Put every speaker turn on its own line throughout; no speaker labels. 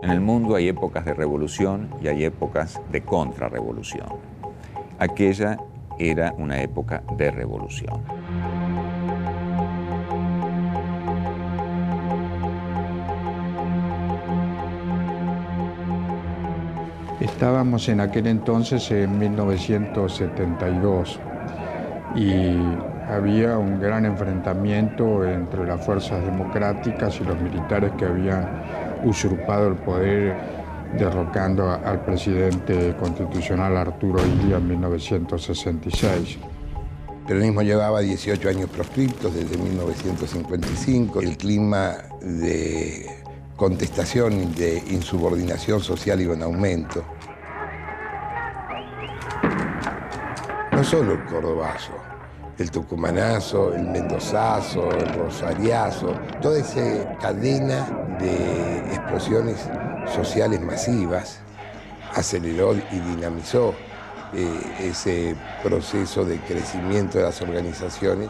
En el mundo hay épocas de revolución y hay épocas de contrarrevolución. Aquella era una época de revolución.
Estábamos en aquel entonces en 1972 y había un gran enfrentamiento entre las fuerzas democráticas y los militares que habían usurpado el poder derrocando al presidente constitucional Arturo Illia en 1966.
El peronismo llevaba 18 años proscriptos desde 1955. El clima de contestación y de insubordinación social iba en aumento. No solo el cordobazo, el tucumanazo, el mendozazo, el rosariazo, toda esa cadena de explosiones sociales masivas aceleró y dinamizó ese proceso de crecimiento de las organizaciones.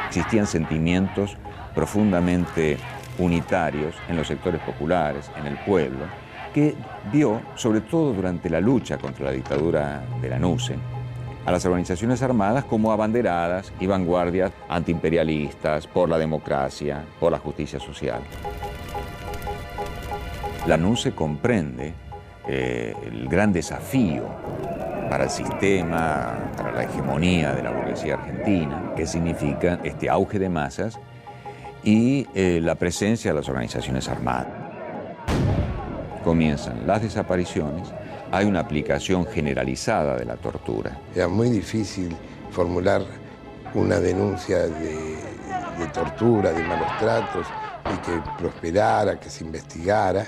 Existían sentimientos profundamente unitarios en los sectores populares, en el pueblo, que vio, sobre todo durante la lucha contra la dictadura de la NUCE, a las organizaciones armadas como abanderadas y vanguardias antiimperialistas, por la democracia, por la justicia social. La NUCE comprende el gran desafío para el sistema, para la hegemonía de la burguesía argentina, que significa este auge de masas y la presencia de las organizaciones armadas. Comienzan las desapariciones, hay una aplicación generalizada de la tortura.
Era muy difícil formular una denuncia de tortura, de malos tratos, y que prosperara, que se investigara.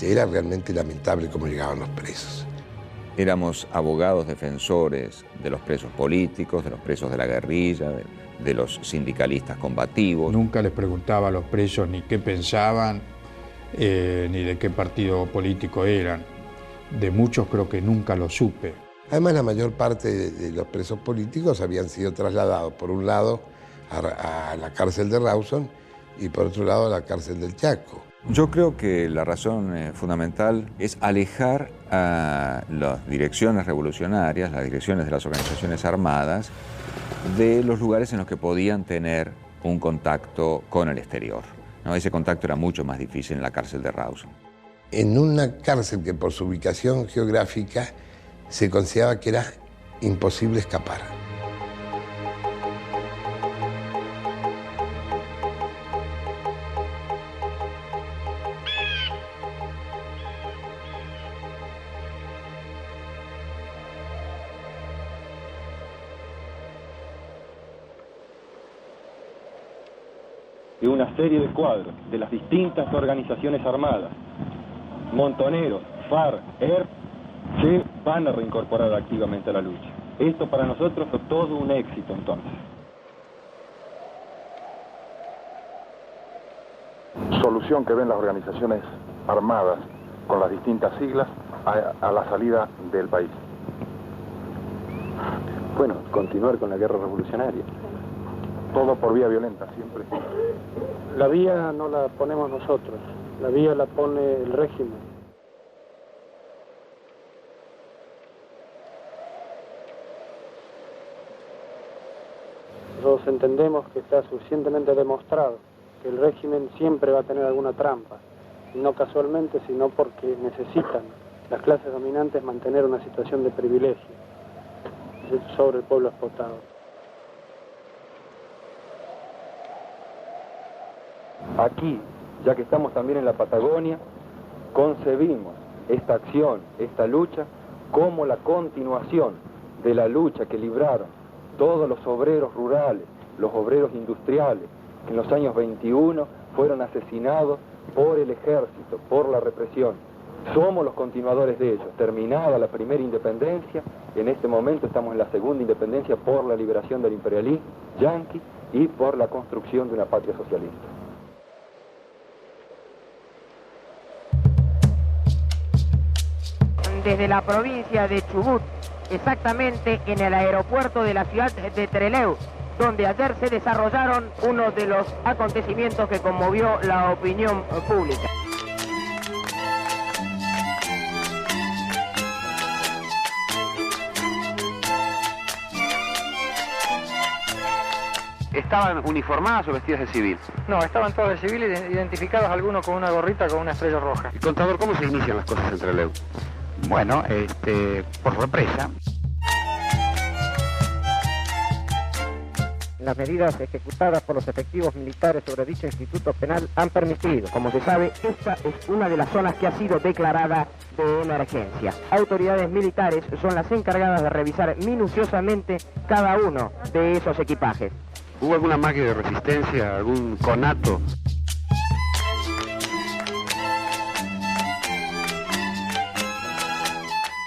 Era realmente lamentable cómo llegaban los presos.
Éramos abogados defensores de los presos políticos, de los presos de la guerrilla, de los sindicalistas combativos.
Nunca les preguntaba a los presos ni qué pensaban, ni de qué partido político eran. De muchos creo que nunca lo supe.
Además, la mayor parte de los presos políticos habían sido trasladados, por un lado, a la cárcel de Rawson y por otro lado a la cárcel del Chaco.
Yo creo que la razón fundamental es alejar a las direcciones revolucionarias, las direcciones de las organizaciones armadas, de los lugares en los que podían tener un contacto con el exterior, ¿no? Ese contacto era mucho más difícil en la cárcel de Rawson.
En una cárcel que por su ubicación geográfica se consideraba que era imposible escapar.
De una serie de cuadros de las distintas organizaciones armadas, Montoneros, FARC, ERP, se van a reincorporar activamente a la lucha. Esto para nosotros fue todo un éxito entonces.
Solución que ven las organizaciones armadas con las distintas siglas a la salida del país.
Bueno, continuar con la guerra revolucionaria.
Todo por vía violenta, siempre.
La vía no la ponemos nosotros, la vía la pone el régimen. Nosotros entendemos que está suficientemente demostrado que el régimen siempre va a tener alguna trampa, y no casualmente, sino porque necesitan las clases dominantes mantener una situación de privilegio sobre el pueblo explotado.
Aquí, ya que estamos también en la Patagonia, concebimos esta acción, esta lucha, como la continuación de la lucha que libraron todos los obreros rurales, los obreros industriales, que en los años 21 fueron asesinados por el ejército, por la represión. Somos los continuadores de ellos. Terminada la primera independencia, en este momento estamos en la segunda independencia por la liberación del imperialismo yanqui y por la construcción de una patria socialista.
Desde la provincia de Chubut, exactamente en el aeropuerto de la ciudad de Trelew, donde ayer se desarrollaron uno de los acontecimientos que conmovió la opinión pública.
¿Estaban uniformadas o vestidas de civil?
No, estaban todos de civil, identificados algunos con una gorrita con una estrella roja.
Y contador, ¿cómo se inician las cosas entre Trelew?
Bueno, por represa.
Las medidas ejecutadas por los efectivos militares sobre dicho instituto penal han permitido, como se sabe, esta es una de las zonas que ha sido declarada de emergencia. Autoridades militares son las encargadas de revisar minuciosamente cada uno de esos equipajes.
¿Hubo alguna máquina de resistencia, algún conato?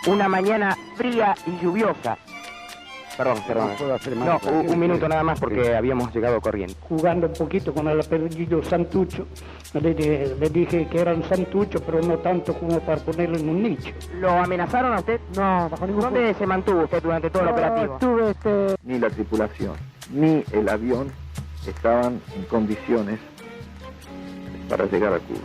Una mañana fría y lluviosa. Perdón. No, un minuto nada más porque habíamos llegado corriendo.
Jugando un poquito con el apellido Santucho, le dije que eran Santucho, pero no tanto como para ponerlo en un nicho.
¿Lo amenazaron a usted?
No, bajo ningún punto.
¿Dónde se mantuvo usted durante todo el operativo?
Ni la tripulación, ni el avión estaban en condiciones para llegar a Cuba.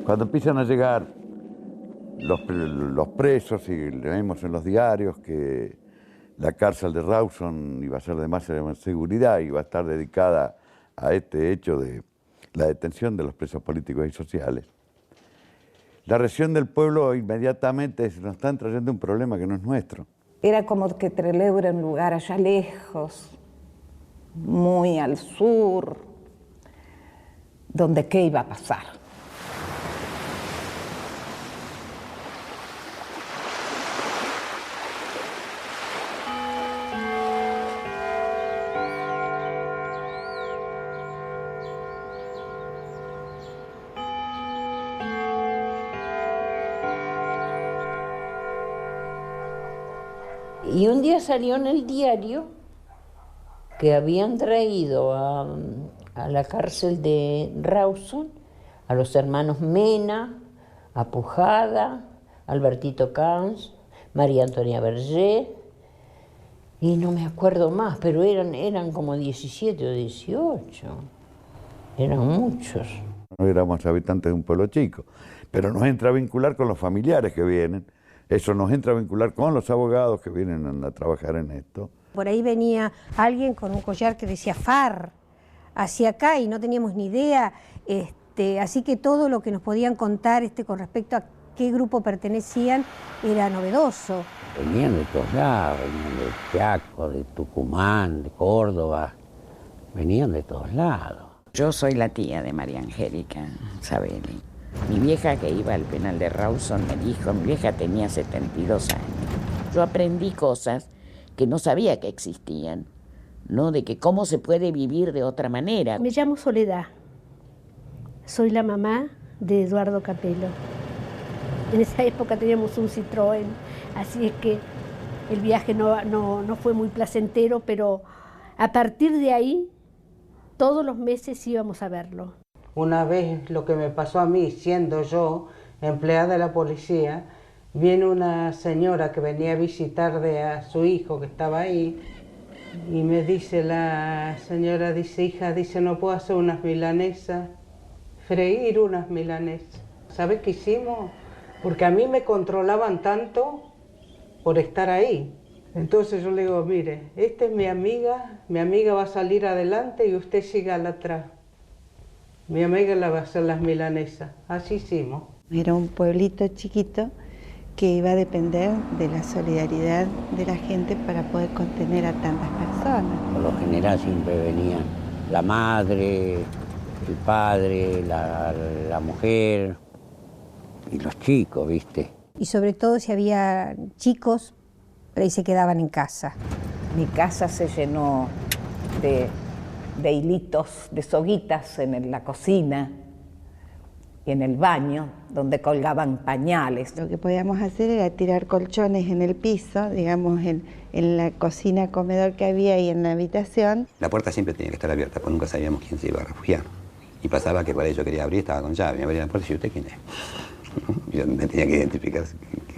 Cuando empiezan a llegar los presos y leemos en los diarios que la cárcel de Rawson iba a ser de máxima seguridad y iba a estar dedicada a este hecho de la detención de los presos políticos y sociales, la reacción del pueblo inmediatamente nos están trayendo un problema que no es nuestro.
Era como que Trelew era un lugar allá lejos, muy al sur, donde qué iba a pasar.
Y un día salió en el diario que habían traído a la cárcel de Rawson a los hermanos Mena, a Pujada, Albertito Camps, María Antonia Berger, y no me acuerdo más, pero eran como 17 o 18, eran muchos.
No éramos habitantes de un pueblo chico, pero nos entra a vincular con los familiares que vienen. Eso nos entra a vincular con los abogados que vienen a trabajar en esto.
Por ahí venía alguien con un collar que decía FAR hacia acá y no teníamos ni idea, así que todo lo que nos podían contar con respecto a qué grupo pertenecían era novedoso.
Venían de todos lados, venían de Chaco, de Tucumán, de Córdoba, venían de todos lados.
Yo soy la tía de María Angélica Sabelli. Mi vieja que iba al penal de Rawson me dijo, mi vieja tenía 72 años. Yo aprendí cosas que no sabía que existían, ¿no? De que cómo se puede vivir de otra manera.
Me llamo Soledad. Soy la mamá de Eduardo Capello. En esa época teníamos un Citroën, así es que el viaje no fue muy placentero, pero a partir de ahí, todos los meses íbamos a verlo.
Una vez lo que me pasó a mí, siendo yo empleada de la policía, viene una señora que venía a visitar a su hijo que estaba ahí y me dice la señora, dice, hija, dice, no puedo hacer unas milanesas, freír unas milanesas. ¿Sabes qué hicimos? Porque a mí me controlaban tanto por estar ahí. Entonces yo le digo, mire, esta es mi amiga va a salir adelante y usted siga al atrás. Mi amiga la va a hacer las milanesas. Así hicimos.
Era un pueblito chiquito que iba a depender de la solidaridad de la gente para poder contener a tantas personas.
Por lo general siempre venían la madre, el padre, la mujer y los chicos, ¿viste?
Y sobre todo si había chicos, por ahí se quedaban en casa.
Mi casa se llenó de hilitos, de soguitas en la cocina, en el baño, donde colgaban pañales.
Lo que podíamos hacer era tirar colchones en el piso, digamos en la cocina, comedor que había y en la habitación.
La puerta siempre tenía que estar abierta, porque nunca sabíamos quién se iba a refugiar. Y pasaba que para ello quería abrir, estaba con llave, me abría la puerta y yo, ¿usted quién es? Yo me tenía que identificar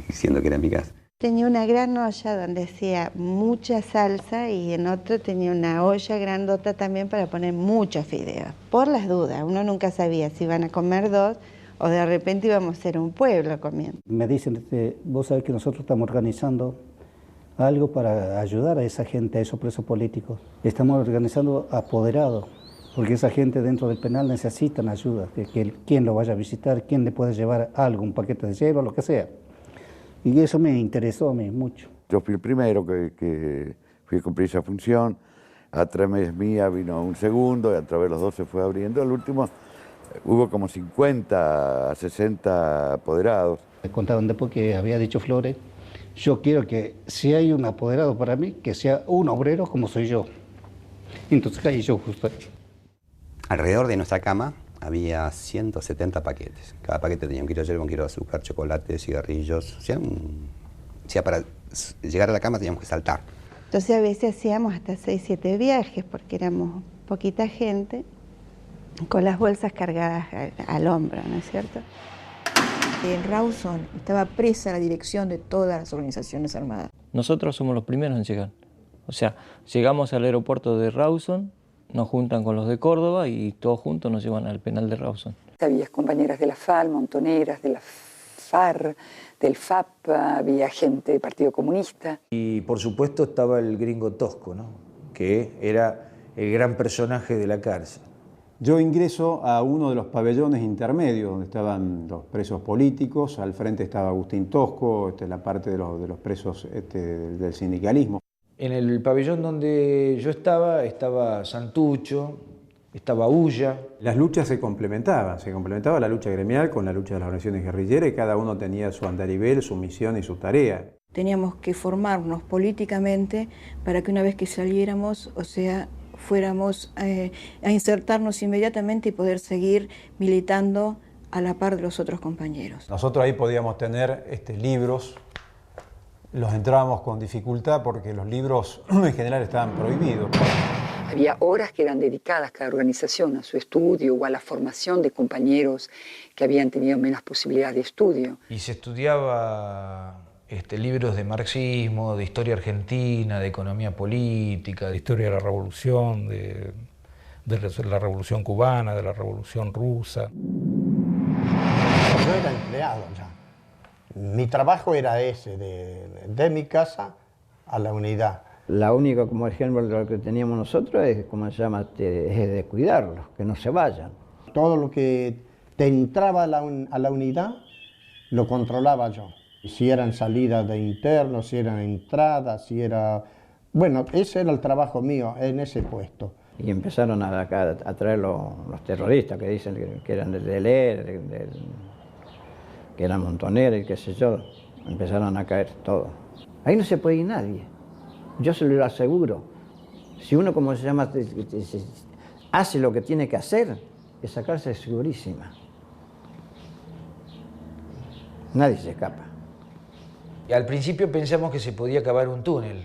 diciendo que era mi casa.
Tenía una gran olla donde hacía mucha salsa y en otro tenía una olla grandota también para poner muchos fideos. Por las dudas, uno nunca sabía si iban a comer 2 o de repente íbamos a ser un pueblo comiendo.
Me dicen, vos sabés que nosotros estamos organizando algo para ayudar a esa gente, a esos presos políticos. Estamos organizando apoderados, porque esa gente dentro del penal necesitan ayuda, que quien lo vaya a visitar, quien le puede llevar algo, un paquete de hierba, lo que sea. Y eso me interesó a mí mucho.
Yo fui el primero que fui a cumplir esa función. A través mía vino un segundo y a través de los dos se fue abriendo. Al último hubo como 50, 60 apoderados.
Me contaron después que había dicho Flores, yo quiero que si hay un apoderado para mí, que sea un obrero como soy yo. Entonces caí yo justo ahí.
Alrededor de nuestra cama había 170 paquetes. Cada paquete tenía 1 kilo de hierba, 1 kilo de azúcar, chocolate, cigarrillos. O sea, para llegar a la cama teníamos que saltar.
Entonces a veces hacíamos hasta 6, 7 viajes porque éramos poquita gente con las bolsas cargadas al hombro, ¿no es cierto?
En Rawson estaba presa la dirección de todas las organizaciones armadas.
Nosotros somos los primeros en llegar. O sea, llegamos al aeropuerto de Rawson, nos juntan con los de Córdoba y todos juntos nos llevan al penal de Rawson.
Había compañeras de la FAL, montoneras, de la FAR, del FAP, había gente del Partido Comunista.
Y por supuesto estaba el gringo Tosco, ¿no? Que era el gran personaje de la cárcel.
Yo ingreso a uno de los pabellones intermedios donde estaban los presos políticos. Al frente estaba Agustín Tosco, la parte de los presos del sindicalismo.
En el pabellón donde yo estaba Santucho, estaba Ulla.
Las luchas se complementaba la lucha gremial con la lucha de las organizaciones guerrilleras y cada uno tenía su andarivel, su misión y su tarea.
Teníamos que formarnos políticamente para que una vez que saliéramos, o sea, fuéramos a insertarnos inmediatamente y poder seguir militando a la par de los otros compañeros.
Nosotros ahí podíamos tener libros. Los entrábamos con dificultad porque los libros en general estaban prohibidos.
Había horas que eran dedicadas cada organización a su estudio o a la formación de compañeros que habían tenido menos posibilidad de estudio.
Y se estudiaba libros de marxismo, de historia argentina, de economía política, de historia de la revolución, de la revolución cubana, de la revolución rusa.
Yo era empleado ya. Mi trabajo era ese, de mi casa a la unidad.
La única, como ejemplo, de lo que teníamos nosotros es, ¿cómo se llama?, es de cuidarlos, que no se vayan.
Todo lo que te entraba a la unidad, lo controlaba yo. Si eran salidas de internos, si eran entradas, si era... Bueno, ese era el trabajo mío en ese puesto.
Y empezaron a traer los terroristas que dicen que eran del DLR, que eran montoneros y qué sé yo. Empezaron a caer todos. Ahí no se puede ir nadie. Yo se lo aseguro. Si uno, como se llama, hace lo que tiene que hacer, esa cárcel es segurísima. Nadie se escapa.
Y al principio pensamos que se podía cavar un túnel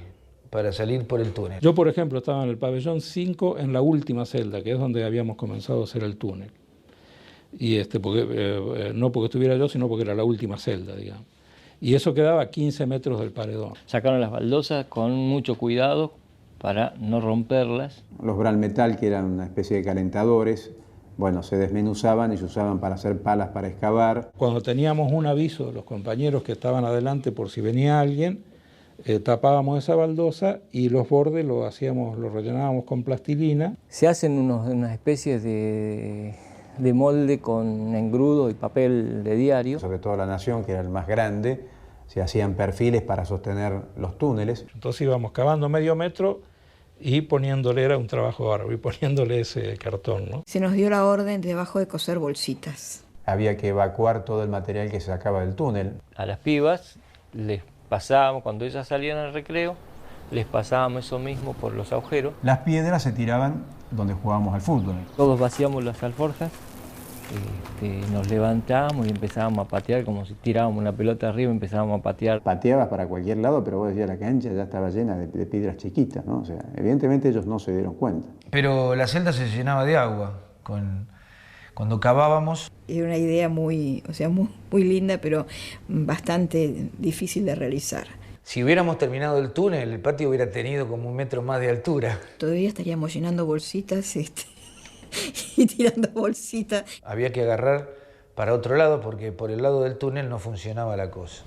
para salir por el túnel.
Yo, por ejemplo, estaba en el pabellón 5 en la última celda, que es donde habíamos comenzado a hacer el túnel. Y no porque estuviera yo, sino porque era la última celda, digamos. Y eso quedaba a 15 metros del paredón.
Sacaron las baldosas con mucho cuidado para no romperlas.
Los Bralmetal, que eran una especie de calentadores, bueno, se desmenuzaban y se usaban para hacer palas para excavar.
Cuando teníamos un aviso de los compañeros que estaban adelante por si venía alguien, tapábamos esa baldosa y los bordes los rellenábamos con plastilina.
Se hacen unas especies de molde con engrudo y papel de diario.
Sobre todo La Nación, que era el más grande, se hacían perfiles para sostener los túneles.
Entonces íbamos cavando medio metro y poniéndole, era un trabajo bárbaro, y poniéndole ese cartón, ¿no?
Se nos dio la orden de abajo de coser bolsitas.
Había que evacuar todo el material que se sacaba del túnel.
A las pibas les pasábamos, cuando ellas salían al recreo, les pasábamos eso mismo por los agujeros.
Las piedras se tiraban donde jugábamos al fútbol.
Todos vaciamos las alforjas nos levantamos y empezábamos a patear como si tirábamos una pelota arriba y empezábamos a patear.
Pateabas para cualquier lado, pero vos decías la cancha ya estaba llena de piedras chiquitas, ¿no? O sea, evidentemente ellos no se dieron cuenta.
Pero la celda se llenaba de agua cuando cavábamos.
Era una idea muy linda, pero bastante difícil de realizar.
Si hubiéramos terminado el túnel, el patio hubiera tenido como 1 metro más de altura.
Todavía estaríamos llenando bolsitas y tirando bolsitas.
Había que agarrar para otro lado porque por el lado del túnel no funcionaba la cosa.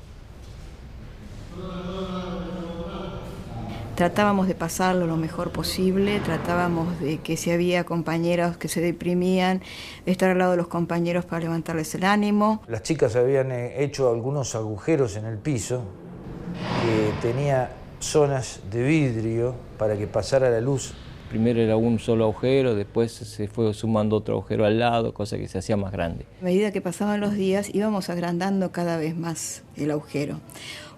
Tratábamos de pasarlo lo mejor posible, tratábamos de que si había compañeros que se deprimían, estar al lado de los compañeros para levantarles el ánimo.
Las chicas habían hecho algunos agujeros en el piso que tenía zonas de vidrio para que pasara la luz.
Primero era un solo agujero, después se fue sumando otro agujero al lado, cosa que se hacía más grande.
A medida que pasaban los días íbamos agrandando cada vez más el agujero.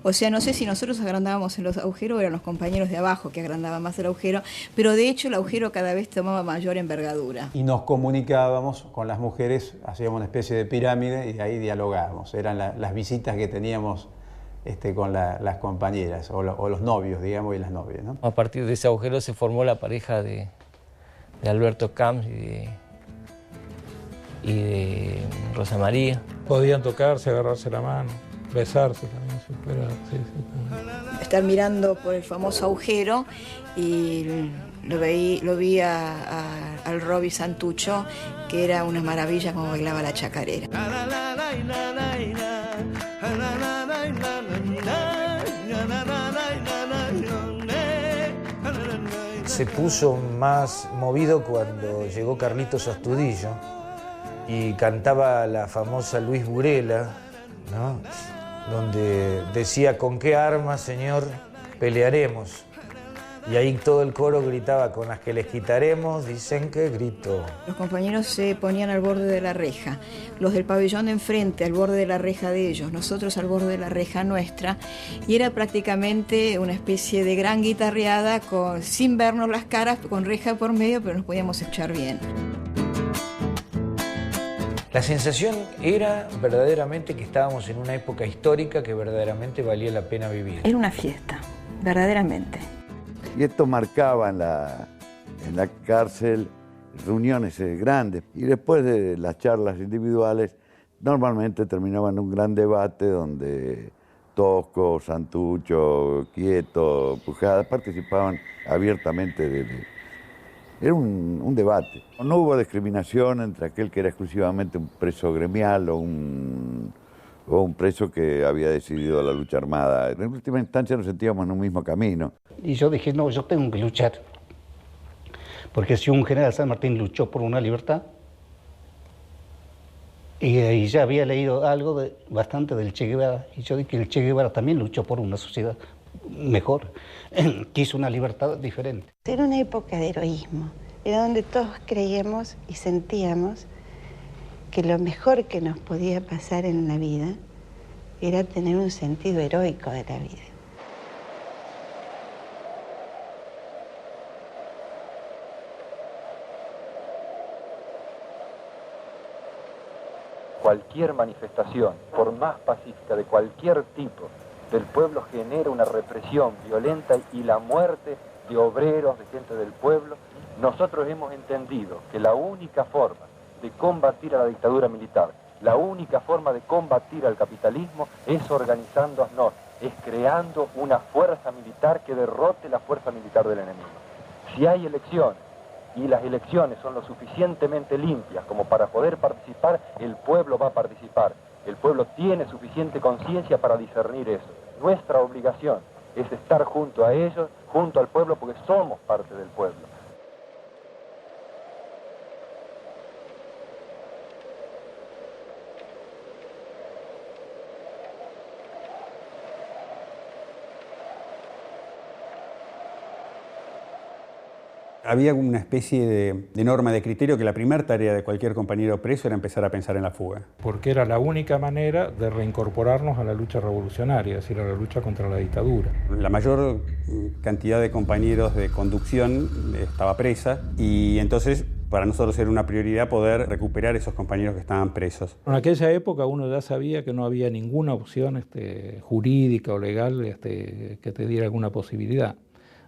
O sea, no sé si nosotros agrandábamos en los agujeros o eran los compañeros de abajo que agrandaban más el agujero, pero de hecho el agujero cada vez tomaba mayor envergadura.
Y nos comunicábamos con las mujeres, hacíamos una especie de pirámide y ahí dialogábamos. Eran las visitas que teníamos con las compañeras o los novios, digamos, y las novias, ¿no?
A partir de ese agujero se formó la pareja de Alberto Camps y de Rosa María.
Podían tocarse, agarrarse la mano, besarse también,
Estar mirando por el famoso agujero y lo vi al Roby Santucho, que era una maravilla como bailaba la chacarera.
Se puso más movido cuando llegó Carlitos Astudillo y cantaba la famosa Luis Burela, ¿no? Donde decía: ¿con qué armas, señor, pelearemos? Y ahí todo el coro gritaba: con las que les quitaremos, dicen que gritó.
Los compañeros se ponían al borde de la reja, los del pabellón de enfrente al borde de la reja de ellos, nosotros al borde de la reja nuestra, y era prácticamente una especie de gran guitarreada sin vernos las caras, con reja por medio, pero nos podíamos echar bien.
La sensación era verdaderamente que estábamos en una época histórica que verdaderamente valía la pena vivir.
Era una fiesta, verdaderamente.
Y esto marcaba en la cárcel reuniones grandes. Y después de las charlas individuales, normalmente terminaban en un gran debate donde Tosco, Santucho, Quieto, Pujada participaban abiertamente Era un debate. No hubo discriminación entre aquel que era exclusivamente un preso gremial o un preso que había decidido la lucha armada. En última instancia nos sentíamos en un mismo camino.
Y yo dije, no, yo tengo que luchar. Porque si un general San Martín luchó por una libertad, y ya había leído algo bastante del Che Guevara, y yo dije que el Che Guevara también luchó por una sociedad mejor, quiso una libertad diferente.
Era una época de heroísmo, era donde todos creíamos y sentíamos que lo mejor que nos podía pasar en la vida era tener un sentido heroico de la vida.
Cualquier manifestación, por más pacífica de cualquier tipo, del pueblo genera una represión violenta y la muerte de obreros, de gente del pueblo. Nosotros hemos entendido que la única forma de combatir a la dictadura militar, la única forma de combatir al capitalismo es organizándonos, es creando una fuerza militar que derrote la fuerza militar del enemigo. Si hay elecciones y las elecciones son lo suficientemente limpias como para poder participar, el pueblo va a participar. El pueblo tiene suficiente conciencia para discernir eso. Nuestra obligación es estar junto a ellos, junto al pueblo, porque somos parte del pueblo.
Había una especie de norma de criterio que la primera tarea de cualquier compañero preso era empezar a pensar en la fuga.
Porque era la única manera de reincorporarnos a la lucha revolucionaria, es decir, a la lucha contra la dictadura.
La mayor cantidad de compañeros de conducción estaba presa y entonces
Para nosotros era una prioridad poder recuperar esos compañeros que estaban presos.
En aquella época uno ya sabía que no había ninguna opción jurídica o legal que te diera alguna posibilidad.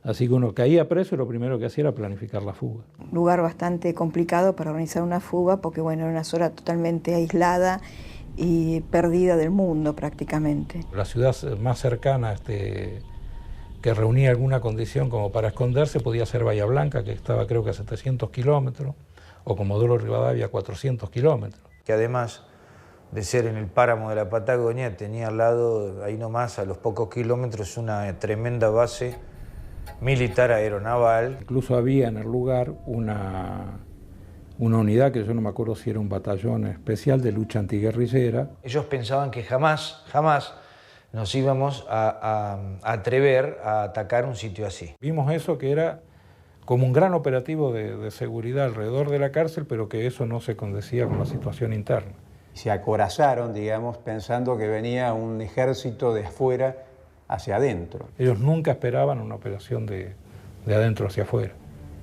Así que uno caía preso y lo primero que hacía era planificar la fuga.
Lugar bastante complicado para organizar una fuga porque bueno, era una zona totalmente aislada y perdida del mundo prácticamente.
La ciudad más cercana que reunía alguna condición como para esconderse podía ser Bahía Blanca, que estaba creo que a 700 kilómetros, o Comodoro Rivadavia a 400 kilómetros.
Que además de ser en el páramo de la Patagonia, tenía al lado, ahí nomás, a los pocos kilómetros, una tremenda base militar aeronaval.
Incluso había en el lugar una unidad, que yo no me acuerdo si era un batallón especial de lucha antiguerrillera.
Ellos pensaban que jamás nos íbamos a atrever a atacar un sitio así.
Vimos eso, que era como un gran operativo de seguridad alrededor de la cárcel, pero que eso no se condecía con la situación interna.
Se acorazaron, digamos, pensando que venía un ejército de afuera hacia adentro.
Ellos nunca esperaban una operación de adentro hacia afuera.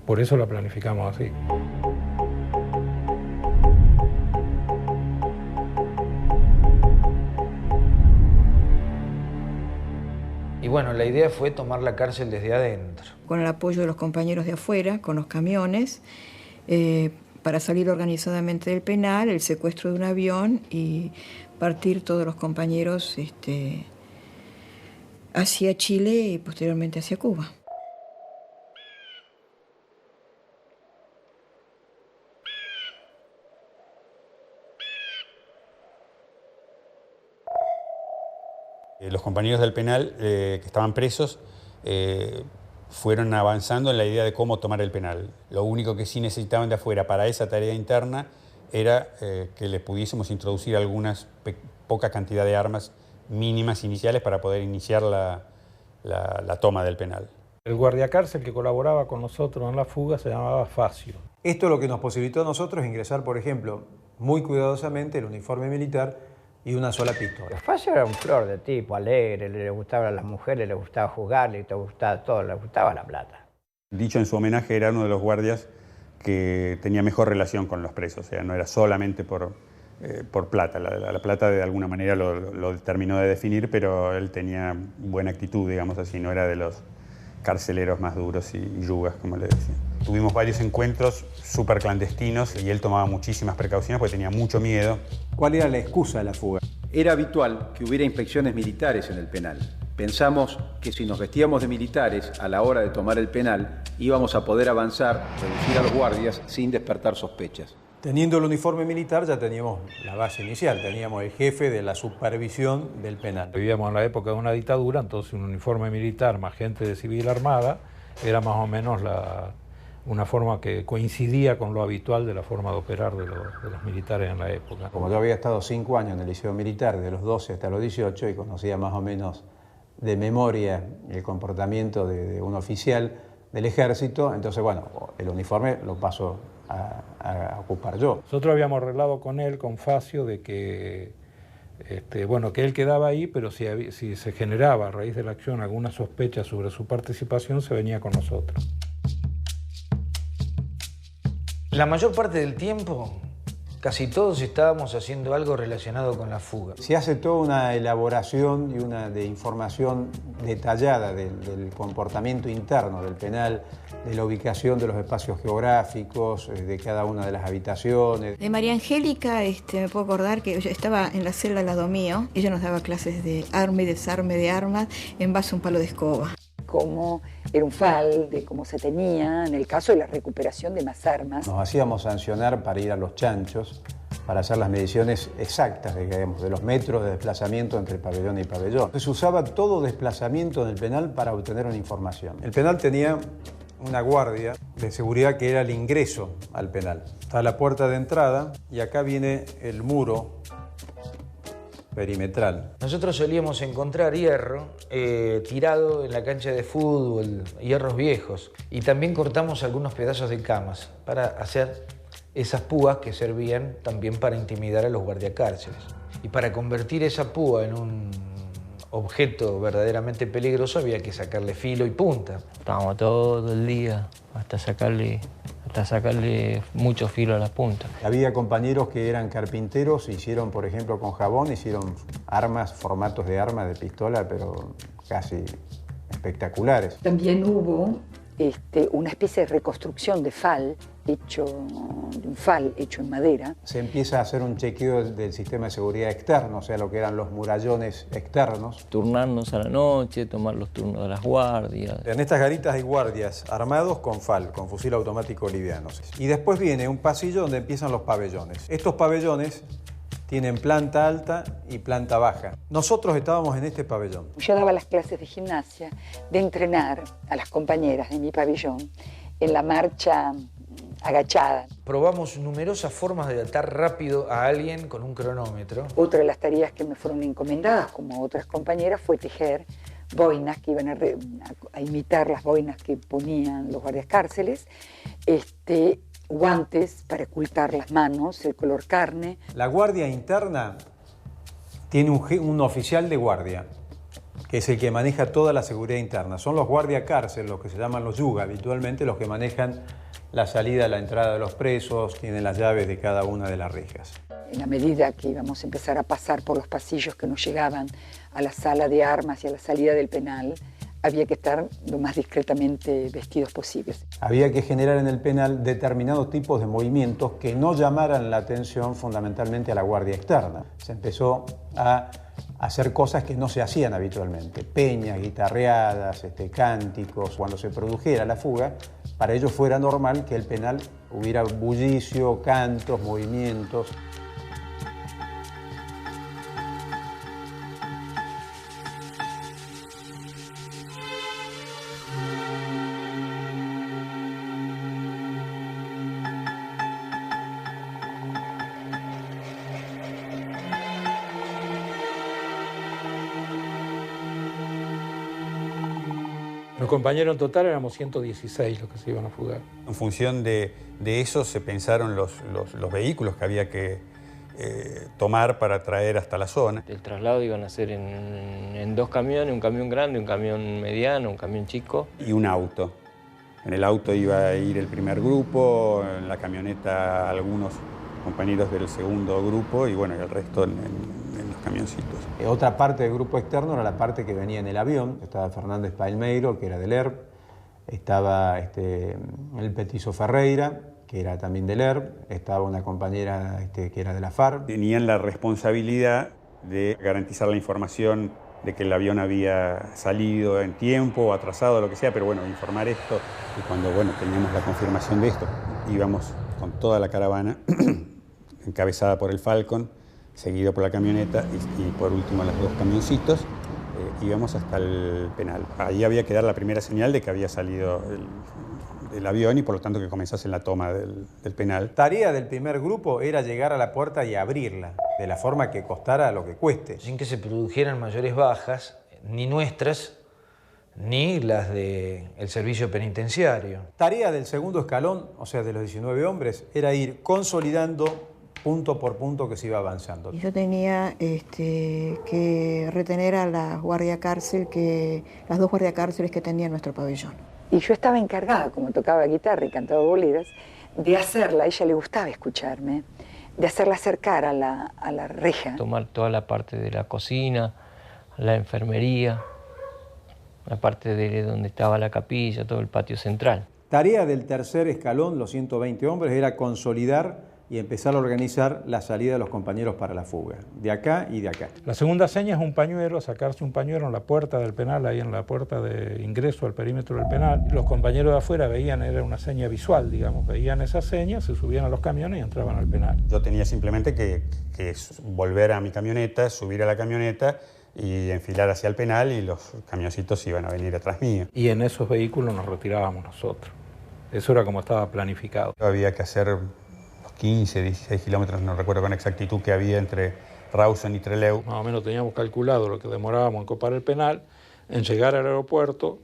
Por eso la planificamos así.
Y bueno, la idea fue tomar la cárcel desde adentro.
Con el apoyo de los compañeros de afuera, con los camiones, para salir organizadamente del penal, el secuestro de un avión y partir todos los compañeros hacia Chile y posteriormente hacia Cuba.
Los compañeros del penal que estaban presos fueron avanzando en la idea de cómo tomar el penal. Lo único que sí necesitaban de afuera para esa tarea interna era que les pudiésemos introducir poca cantidad de armas mínimas iniciales para poder iniciar la toma del penal.
El guardiacárcel que colaboraba con nosotros en la fuga se llamaba Facio.
Esto lo que nos posibilitó a nosotros ingresar, por ejemplo, muy cuidadosamente el uniforme militar y una sola pistola.
Facio era un flor de tipo, alegre, le gustaba a las mujeres, le gustaba jugar, le gustaba todo, le gustaba la plata.
Dicho en su homenaje, era uno de los guardias que tenía mejor relación con los presos, o sea, no era solamente por plata. La plata de alguna manera lo terminó de definir, pero él tenía buena actitud, digamos así, no era de los carceleros más duros y yugas, como le decía. Tuvimos varios encuentros súper clandestinos y él tomaba muchísimas precauciones porque tenía mucho miedo.
¿Cuál era la excusa de la fuga?
Era habitual que hubiera inspecciones militares en el penal. Pensamos que si nos vestíamos de militares a la hora de tomar el penal, íbamos a poder avanzar, reducir a los guardias sin despertar sospechas.
Teniendo el uniforme militar ya teníamos la base inicial, teníamos el jefe de la supervisión del penal.
Vivíamos en la época de una dictadura, entonces un uniforme militar más gente de civil armada era más o menos una forma que coincidía con lo habitual de la forma de operar de los militares en la época.
Como yo había estado 5 años en el liceo militar, de los 12 hasta los 18, y conocía más o menos de memoria el comportamiento de un oficial del ejército, entonces bueno, el uniforme lo paso a ocupar yo.
Nosotros habíamos arreglado con él, con Facio, de que, que él quedaba ahí, pero si se generaba a raíz de la acción alguna sospecha sobre su participación, se venía con nosotros.
La mayor parte del tiempo, casi todos estábamos haciendo algo relacionado con la fuga.
Se hace toda una elaboración y de información detallada del comportamiento interno del penal, de la ubicación de los espacios geográficos, de cada una de las habitaciones.
De María Angélica me puedo acordar que yo estaba en la celda al lado mío. Ella nos daba clases de arma y desarme de armas en base a un palo de escoba.
Cómo era un FAL, de cómo se tenía, en el caso de la recuperación de más armas.
Nos hacíamos sancionar para ir a los chanchos, para hacer las mediciones exactas, digamos, de los metros de desplazamiento entre pabellón y pabellón. Se usaba todo desplazamiento en el penal para obtener una información. El penal tenía una guardia de seguridad que era el ingreso al penal. Está la puerta de entrada y acá viene el muro perimetral.
Nosotros solíamos encontrar hierro tirado en la cancha de fútbol, hierros viejos, y también cortamos algunos pedazos de camas para hacer esas púas que servían también para intimidar a los guardiacárceles. Y para convertir esa púa en un objeto verdaderamente peligroso había que sacarle filo y punta.
Estábamos todo el día hasta sacarle hasta sacarle mucho filo a las puntas.
Había compañeros que eran carpinteros, hicieron, por ejemplo, con jabón, hicieron armas, formatos de armas, de pistola, pero casi espectaculares.
También hubo una especie de reconstrucción de un fal hecho en madera.
Se empieza a hacer un chequeo del sistema de seguridad externo, o sea, lo que eran los murallones externos.
Turnarnos a la noche, tomar los turnos de las guardias.
En estas garitas hay guardias armados con FAL, con fusil automático liviano. Y después viene un pasillo donde empiezan los pabellones. Estos pabellones tienen planta alta y planta baja. Nosotros estábamos en este pabellón.
Yo daba las clases de gimnasia, de entrenar a las compañeras de mi pabellón en la marcha agachada.
Probamos numerosas formas de atar rápido a alguien con un cronómetro.
Otra de las tareas que me fueron encomendadas, como otras compañeras, fue tejer boinas que iban a imitar las boinas que ponían los guardias cárceles, guantes para ocultar las manos, el color carne.
La guardia interna tiene un oficial de guardia, que es el que maneja toda la seguridad interna. Son los guardia cárcel, los que se llaman los yuga, habitualmente los que manejan la salida, la entrada de los presos, tienen las llaves de cada una de las rejas.
En la medida que íbamos a empezar a pasar por los pasillos que nos llegaban a la sala de armas y a la salida del penal, había que estar lo más discretamente vestidos posibles.
Había que generar en el penal determinados tipos de movimientos que no llamaran la atención fundamentalmente a la guardia externa. Se empezó a hacer cosas que no se hacían habitualmente, peñas, guitarreadas, cánticos. Cuando se produjera la fuga, para ellos fuera normal que el penal hubiera bullicio, cantos, movimientos.
Los compañeros en total éramos 116 los que se iban a fugar.
En función de eso se pensaron los vehículos que había que tomar para traer hasta la zona.
El traslado iban a ser en 2 camiones, un camión grande, un camión mediano, un camión chico.
Y un auto. En el auto iba a ir el primer grupo, en la camioneta algunos compañeros del segundo grupo y bueno, el resto en los camioncitos.
Otra parte del grupo externo era la parte que venía en el avión. Estaba Fernández Palmeiro, que era del ERP, estaba el Petizo Ferreira, que era también del ERP, estaba una compañera que era de la FARC.
Tenían la responsabilidad de garantizar la información de que el avión había salido en tiempo o atrasado, lo que sea, pero bueno, informar esto. Y cuando teníamos la confirmación de esto, íbamos con toda la caravana, encabezada por el Falcon, seguido por la camioneta y por último los 2 camioncitos, íbamos hasta el penal. Ahí había que dar la primera señal de que había salido el avión y por lo tanto que comenzase la toma del penal.
Tarea del primer grupo era llegar a la puerta y abrirla, de la forma que costara lo que cueste.
Sin que se produjeran mayores bajas, ni nuestras, ni las del servicio penitenciario.
Tarea del segundo escalón, o sea, de los 19 hombres, era ir consolidando punto por punto que se iba avanzando.
Yo tenía que retener a la guardia cárcel, las 2 guardia cárceles que tenía nuestro pabellón.
Y yo estaba encargada, como tocaba guitarra y cantaba boleras, de hacerla, a ella le gustaba escucharme, de hacerla acercar a la reja.
Tomar toda la parte de la cocina, la enfermería, la parte de donde estaba la capilla, todo el patio central.
Tarea del tercer escalón, los 120 hombres, era consolidar y empezar a organizar la salida de los compañeros para la fuga, de acá y de acá.
La segunda seña es un pañuelo, sacarse un pañuelo en la puerta del penal, ahí en la puerta de ingreso al perímetro del penal. Los compañeros de afuera veían, era una seña visual, digamos, veían esa seña, se subían a los camiones y entraban al penal.
Yo tenía simplemente que volver a mi camioneta, subir a la camioneta y enfilar hacia el penal y los camioncitos iban a venir atrás mío.
Y en esos vehículos nos retirábamos nosotros. Eso era como estaba planificado.
Había que hacer 15, 16 kilómetros, no recuerdo con exactitud, que había entre Rawson y Trelew.
Más o menos teníamos calculado lo que demorábamos en copar el penal, en llegar al aeropuerto,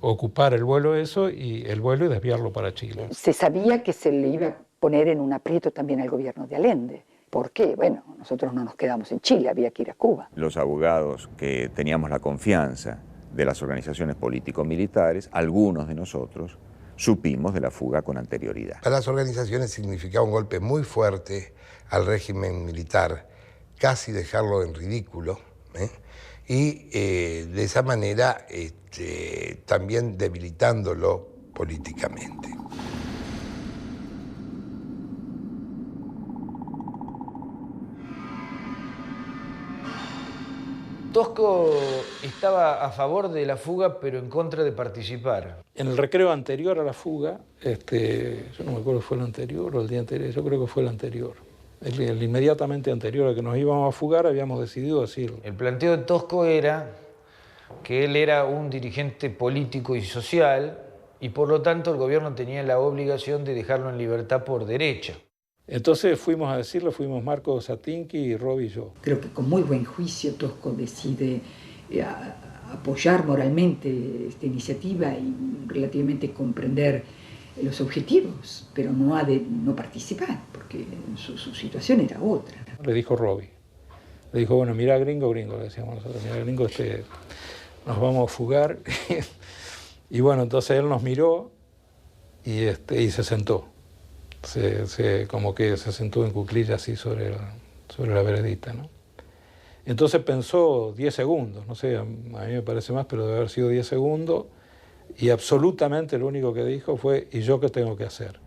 ocupar el vuelo y desviarlo para Chile.
Se sabía que se le iba a poner en un aprieto también al gobierno de Allende. ¿Por qué? Bueno, nosotros no nos quedamos en Chile, había que ir a Cuba.
Los abogados que teníamos la confianza de las organizaciones político-militares, algunos de nosotros, supimos de la fuga con anterioridad.
Para las organizaciones significaba un golpe muy fuerte al régimen militar, casi dejarlo en ridículo, y de esa manera también debilitándolo políticamente.
Tosco estaba a favor de la fuga, pero en contra de participar.
En el recreo anterior a la fuga, yo no me acuerdo si fue el anterior o el día anterior, yo creo que fue el anterior. El inmediatamente anterior a que nos íbamos a fugar, habíamos decidido decirlo.
El planteo de Tosco era que él era un dirigente político y social, y por lo tanto el gobierno tenía la obligación de dejarlo en libertad por derecho.
Entonces fuimos a decirlo, fuimos Marco Satinki y Roby y yo.
Creo que con muy buen juicio Tosco decide apoyar moralmente esta iniciativa y relativamente comprender los objetivos, pero no participar, porque su situación era otra.
Le dijo Roby, le dijo, bueno, mira gringo, le decíamos nosotros, mira gringo, nos vamos a fugar. Y bueno, entonces él nos miró y se sentó. Como que se sentó en cuclillas así sobre la veredita, ¿no? Entonces pensó 10 segundos, no sé, a mí me parece más, pero debe haber sido 10 segundos, y absolutamente lo único que dijo fue, ¿y yo qué tengo que hacer?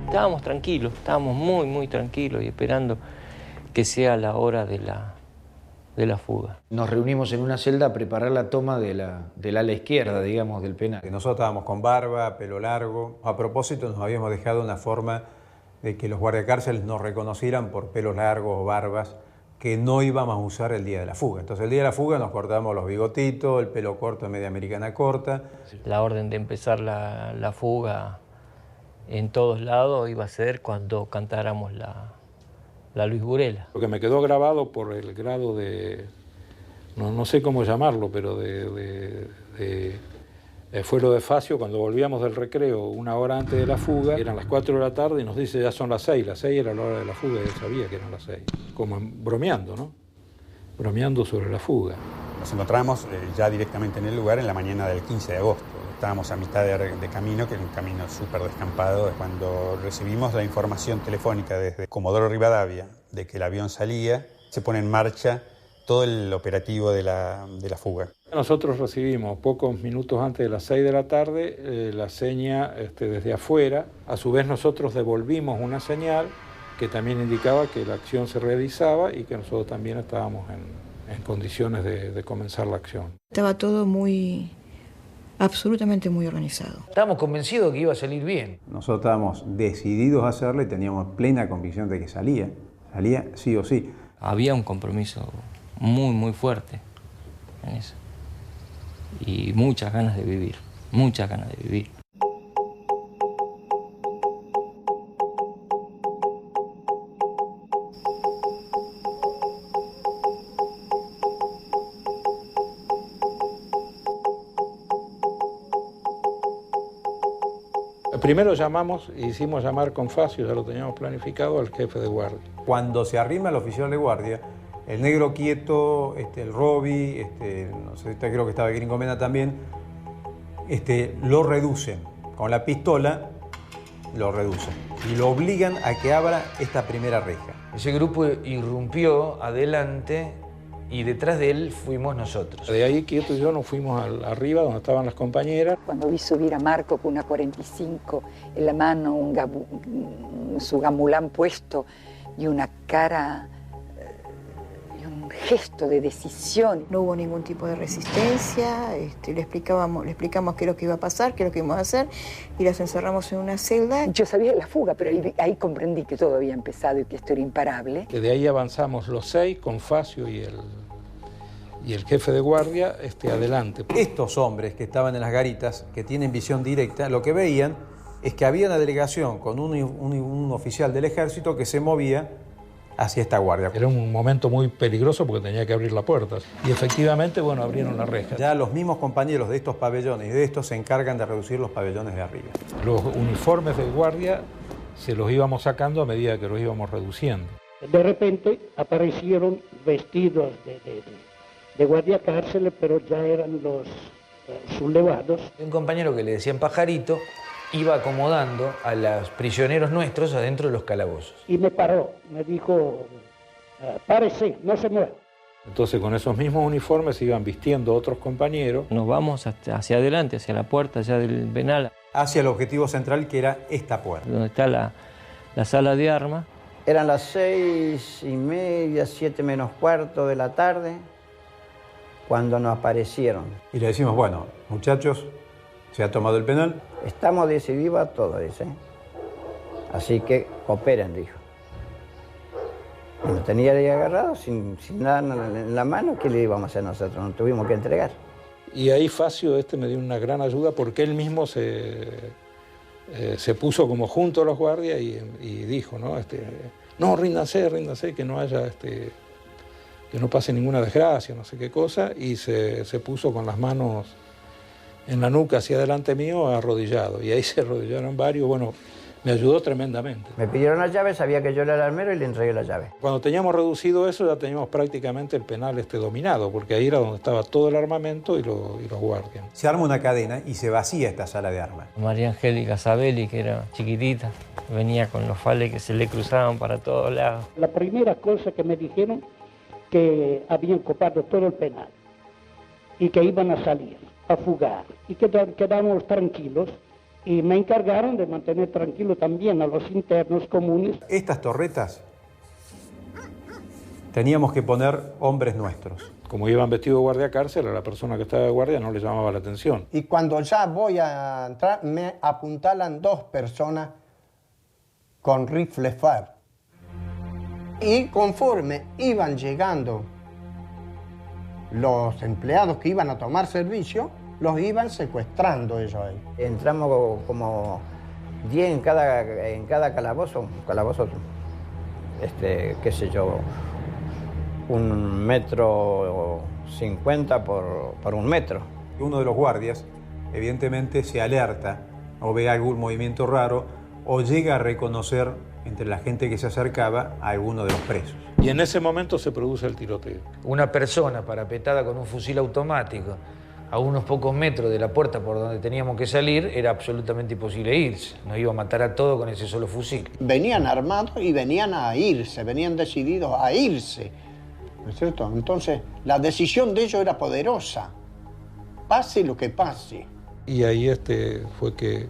Estábamos tranquilos, estábamos muy, muy tranquilos y esperando que sea la hora de la fuga.
Nos reunimos en una celda a preparar la toma del ala izquierda, digamos, del penal.
Nosotros estábamos con barba, pelo largo. A propósito, nos habíamos dejado una forma de que los guardiacárceles nos reconocieran por pelos largos o barbas que no íbamos a usar el día de la fuga. Entonces, el día de la fuga nos cortamos los bigotitos, el pelo corto de media americana corta.
La orden de empezar la fuga en todos lados iba a ser cuando cantáramos la Luis Burela.
Lo que me quedó grabado por el grado de, no sé cómo llamarlo, pero fue lo de Facio cuando volvíamos del recreo una hora antes de la fuga, eran las 4 de la tarde y nos dice ya son las 6, las 6 era la hora de la fuga y él sabía que eran las 6, como bromeando, ¿no? Bromeando sobre la fuga.
Nos encontramos ya directamente en el lugar en la mañana del 15 de agosto. Estábamos a mitad de camino, que era un camino súper descampado. Cuando recibimos la información telefónica desde Comodoro Rivadavia de que el avión salía, se pone en marcha todo el operativo de la fuga.
Nosotros recibimos pocos minutos antes de las 6 de la tarde la seña desde afuera. A su vez nosotros devolvimos una señal que también indicaba que la acción se realizaba y que nosotros también estábamos en condiciones de comenzar la acción.
Estaba todo absolutamente muy organizado.
Estábamos convencidos de que iba a salir bien.
Nosotros estábamos decididos a hacerlo y teníamos plena convicción de que salía sí o sí.
Había un compromiso muy, muy fuerte en eso. Y muchas ganas de vivir, muchas ganas de vivir.
Primero hicimos llamar con Facio, ya lo teníamos planificado, al jefe de guardia.
Cuando se arrima el oficial de guardia, el negro quieto, el Roby, no sé, creo que estaba Gringo Mena también, lo reducen. Con la pistola lo reducen y lo obligan a que abra esta primera reja.
Ese grupo irrumpió adelante y detrás de él fuimos nosotros.
De ahí Quieto y yo nos fuimos arriba donde estaban las compañeras.
Cuando vi subir a Marco con una 45 en la mano, su gamulán puesto y una cara y un gesto de decisión.
No hubo ningún tipo de resistencia, le explicamos qué es lo que iba a pasar, qué es lo que íbamos a hacer y las encerramos en una celda.
Yo sabía de la fuga, pero ahí comprendí que todo había empezado y que esto era imparable.
De ahí avanzamos los 6 con Facio y el jefe de guardia adelante.
Estos hombres que estaban en las garitas, que tienen visión directa, lo que veían es que había una delegación con un oficial del ejército que se movía hacia esta guardia.
Era un momento muy peligroso porque tenía que abrir la puerta. Y efectivamente, bueno, abrieron la reja.
Ya los mismos compañeros de estos pabellones y de estos se encargan de reducir los pabellones de arriba.
Los uniformes de guardia se los íbamos sacando a medida que los íbamos reduciendo.
De repente aparecieron vestidos de guardia cárcel, pero ya eran los sublevados.
Un compañero que le decían Pajarito iba acomodando a los prisioneros nuestros adentro de los calabozos.
Y me paró, me dijo, párese, no se mueva.
Entonces con esos mismos uniformes se iban vistiendo otros compañeros.
Nos vamos hacia adelante, hacia la puerta ya del penal.
Hacia el objetivo central, que era esta puerta.
Donde está la sala de armas.
Eran las 6:30, 7 menos cuarto de la tarde, cuando nos aparecieron.
Y le decimos, bueno, muchachos, se ha tomado el penal.
Estamos decididos a todo, dice. Así que cooperen, dijo. Y nos tenía ahí agarrado, sin nada en la mano, ¿qué le íbamos a hacer nosotros? Nos tuvimos que entregar.
Y ahí Facio me dio una gran ayuda porque él mismo se puso como junto a los guardias y dijo, ¿no? No, ríndanse, que no haya, que no pase ninguna desgracia, no sé qué cosa, y se puso con las manos en la nuca hacia delante mío, arrodillado, y ahí se arrodillaron varios. Bueno, me ayudó tremendamente.
Me pidieron las llaves, sabía que yo era el armero y le entregué las llaves.
Cuando teníamos reducido eso, ya teníamos prácticamente el penal dominado, porque ahí era donde estaba todo el armamento y los guardias.
Se arma una cadena y se vacía esta sala de armas.
María Angélica Sabelli, que era chiquitita, venía con los fales que se le cruzaban para todos lados.
La primera cosa que me dijeron, que habían copado todo el penal y que iban a salir, a fugar, y que quedamos tranquilos. Y me encargaron de mantener tranquilo también a los internos comunes.
Estas torretas teníamos que poner hombres nuestros.
Como iban vestidos de guardia cárcel, a la persona que estaba de guardia no le llamaba la atención.
Y cuando ya voy a entrar, me apuntalan 2 personas con rifle FAR. Y conforme iban llegando los empleados que iban a tomar servicio, los iban secuestrando ellos ahí.
Entramos como 10 en cada calabozo, qué sé yo, 1,50 m por 1 metro.
Uno de los guardias, evidentemente, se alerta o ve algún movimiento raro o llega a reconocer entre la gente que se acercaba a alguno de los presos.
Y en ese momento se produce el tiroteo.
Una persona parapetada con un fusil automático a unos pocos metros de la puerta por donde teníamos que salir, era absolutamente imposible irse. Nos iba a matar a todos con ese solo fusil.
Venían armados y venían a irse, venían decididos a irse, ¿no es cierto? Entonces, la decisión de ellos era poderosa, pase lo que pase.
Y ahí fue que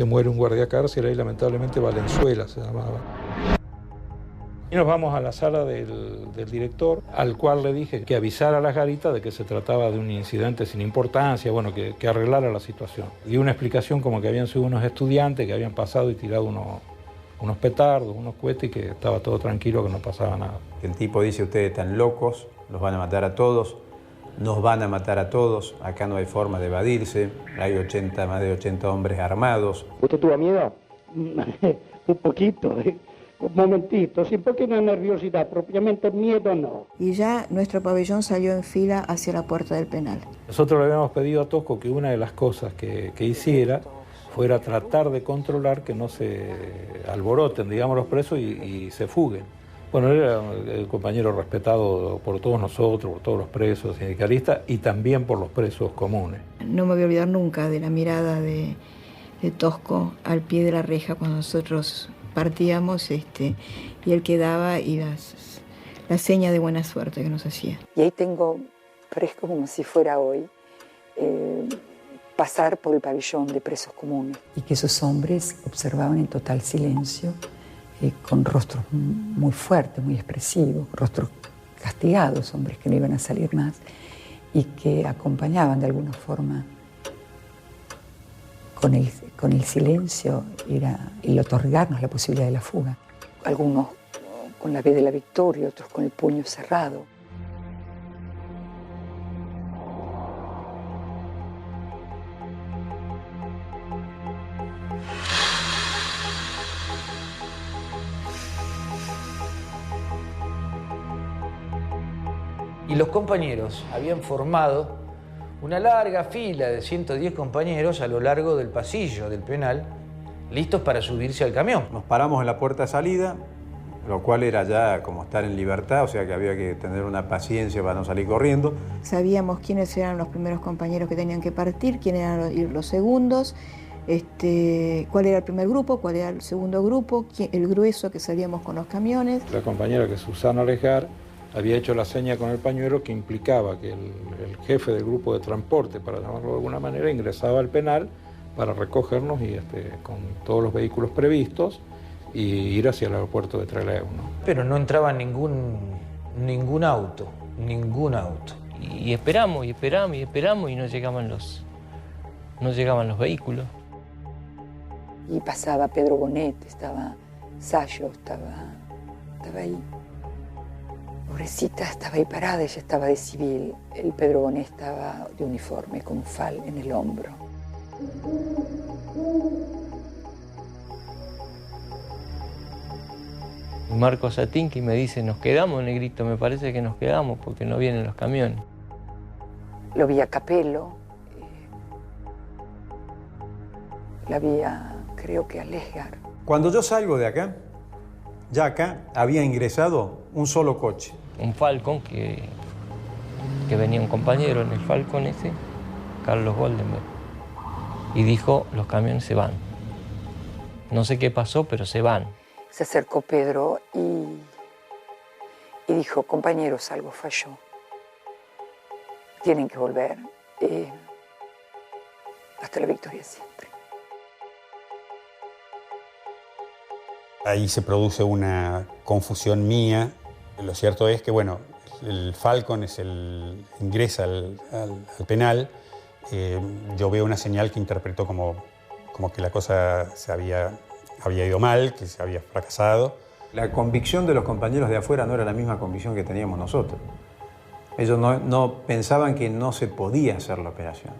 muere un guardia cárcel, ahí lamentablemente Valenzuela se llamaba. Y nos vamos a la sala del director, al cual le dije que avisara a las garitas de que se trataba de un incidente sin importancia, bueno, que arreglara la situación. Di una explicación como que habían sido unos estudiantes que habían pasado y tirado unos petardos, unos cohetes, y que estaba todo tranquilo, que no pasaba nada.
El tipo dice, ustedes están locos, los van a matar a todos, nos van a matar a todos, acá no hay forma de evadirse, hay más de 80 hombres armados.
¿Usted tuvo miedo? Un poquito, un momentito, sin poquita nerviosidad, propiamente miedo no.
Y ya nuestro pabellón salió en fila hacia la puerta del penal.
Nosotros le habíamos pedido a Tosco que una de las cosas que hiciera fuera tratar de controlar que no se alboroten, digamos, los presos y se fuguen. Bueno, él era el compañero respetado por todos nosotros, por todos los presos sindicalistas y también por los presos comunes.
No me voy a olvidar nunca de la mirada de Tosco al pie de la reja cuando nosotros partíamos, y él quedaba y la seña de buena suerte que nos hacía.
Y ahí tengo fresco como si fuera hoy pasar por el pabellón de presos comunes. Y que esos hombres observaban en total silencio, con rostros muy fuertes, muy expresivos, rostros castigados, hombres que no iban a salir más, y que acompañaban de alguna forma con el silencio el otorgarnos la posibilidad de la fuga. Algunos con la vez de la victoria, otros con el puño cerrado.
Y los compañeros habían formado una larga fila de 110 compañeros a lo largo del pasillo del penal, listos para subirse al camión.
Nos paramos en la puerta de salida, lo cual era ya como estar en libertad, o sea que había que tener una paciencia para no salir corriendo.
Sabíamos quiénes eran los primeros compañeros que tenían que partir, quiénes eran los segundos, cuál era el primer grupo, cuál era el segundo grupo, el grueso que salíamos con los camiones.
La compañera, que es Susana Alejar, había hecho la seña con el pañuelo que implicaba que el jefe del grupo de transporte, para llamarlo de alguna manera, ingresaba al penal para recogernos y con todos los vehículos previstos y ir hacia el aeropuerto de Trelew, ¿no?
Pero no entraba ningún auto.
Y esperamos y no llegaban los vehículos.
Y pasaba Pedro Bonet, estaba Sayo, estaba ahí. Pobrecita, estaba ahí parada, ella estaba de civil. El Pedro Bonet estaba de uniforme, con un fal en el hombro.
Y Marco Satinki me dice, nos quedamos, negrito, me parece que nos quedamos porque no vienen los camiones.
Lo vi a Capello, la vi creo que a Lesgar.
Cuando yo salgo de acá, ya acá había ingresado un solo coche.
Un Falcon que venía un compañero en el Falcon ese, Carlos Goldenberg, y dijo, los camiones se van. No sé qué pasó, pero se van.
Se acercó Pedro y dijo, compañeros, algo falló. Tienen que volver. Hasta la victoria siempre.
Ahí se produce una confusión mía. Lo cierto es que, bueno, el Falcon ingresa al penal. Yo veo una señal que interpretó como que la cosa se había ido mal, que se había fracasado.
La convicción de los compañeros de afuera no era la misma convicción que teníamos nosotros. Ellos no pensaban que no se podía hacer la operación.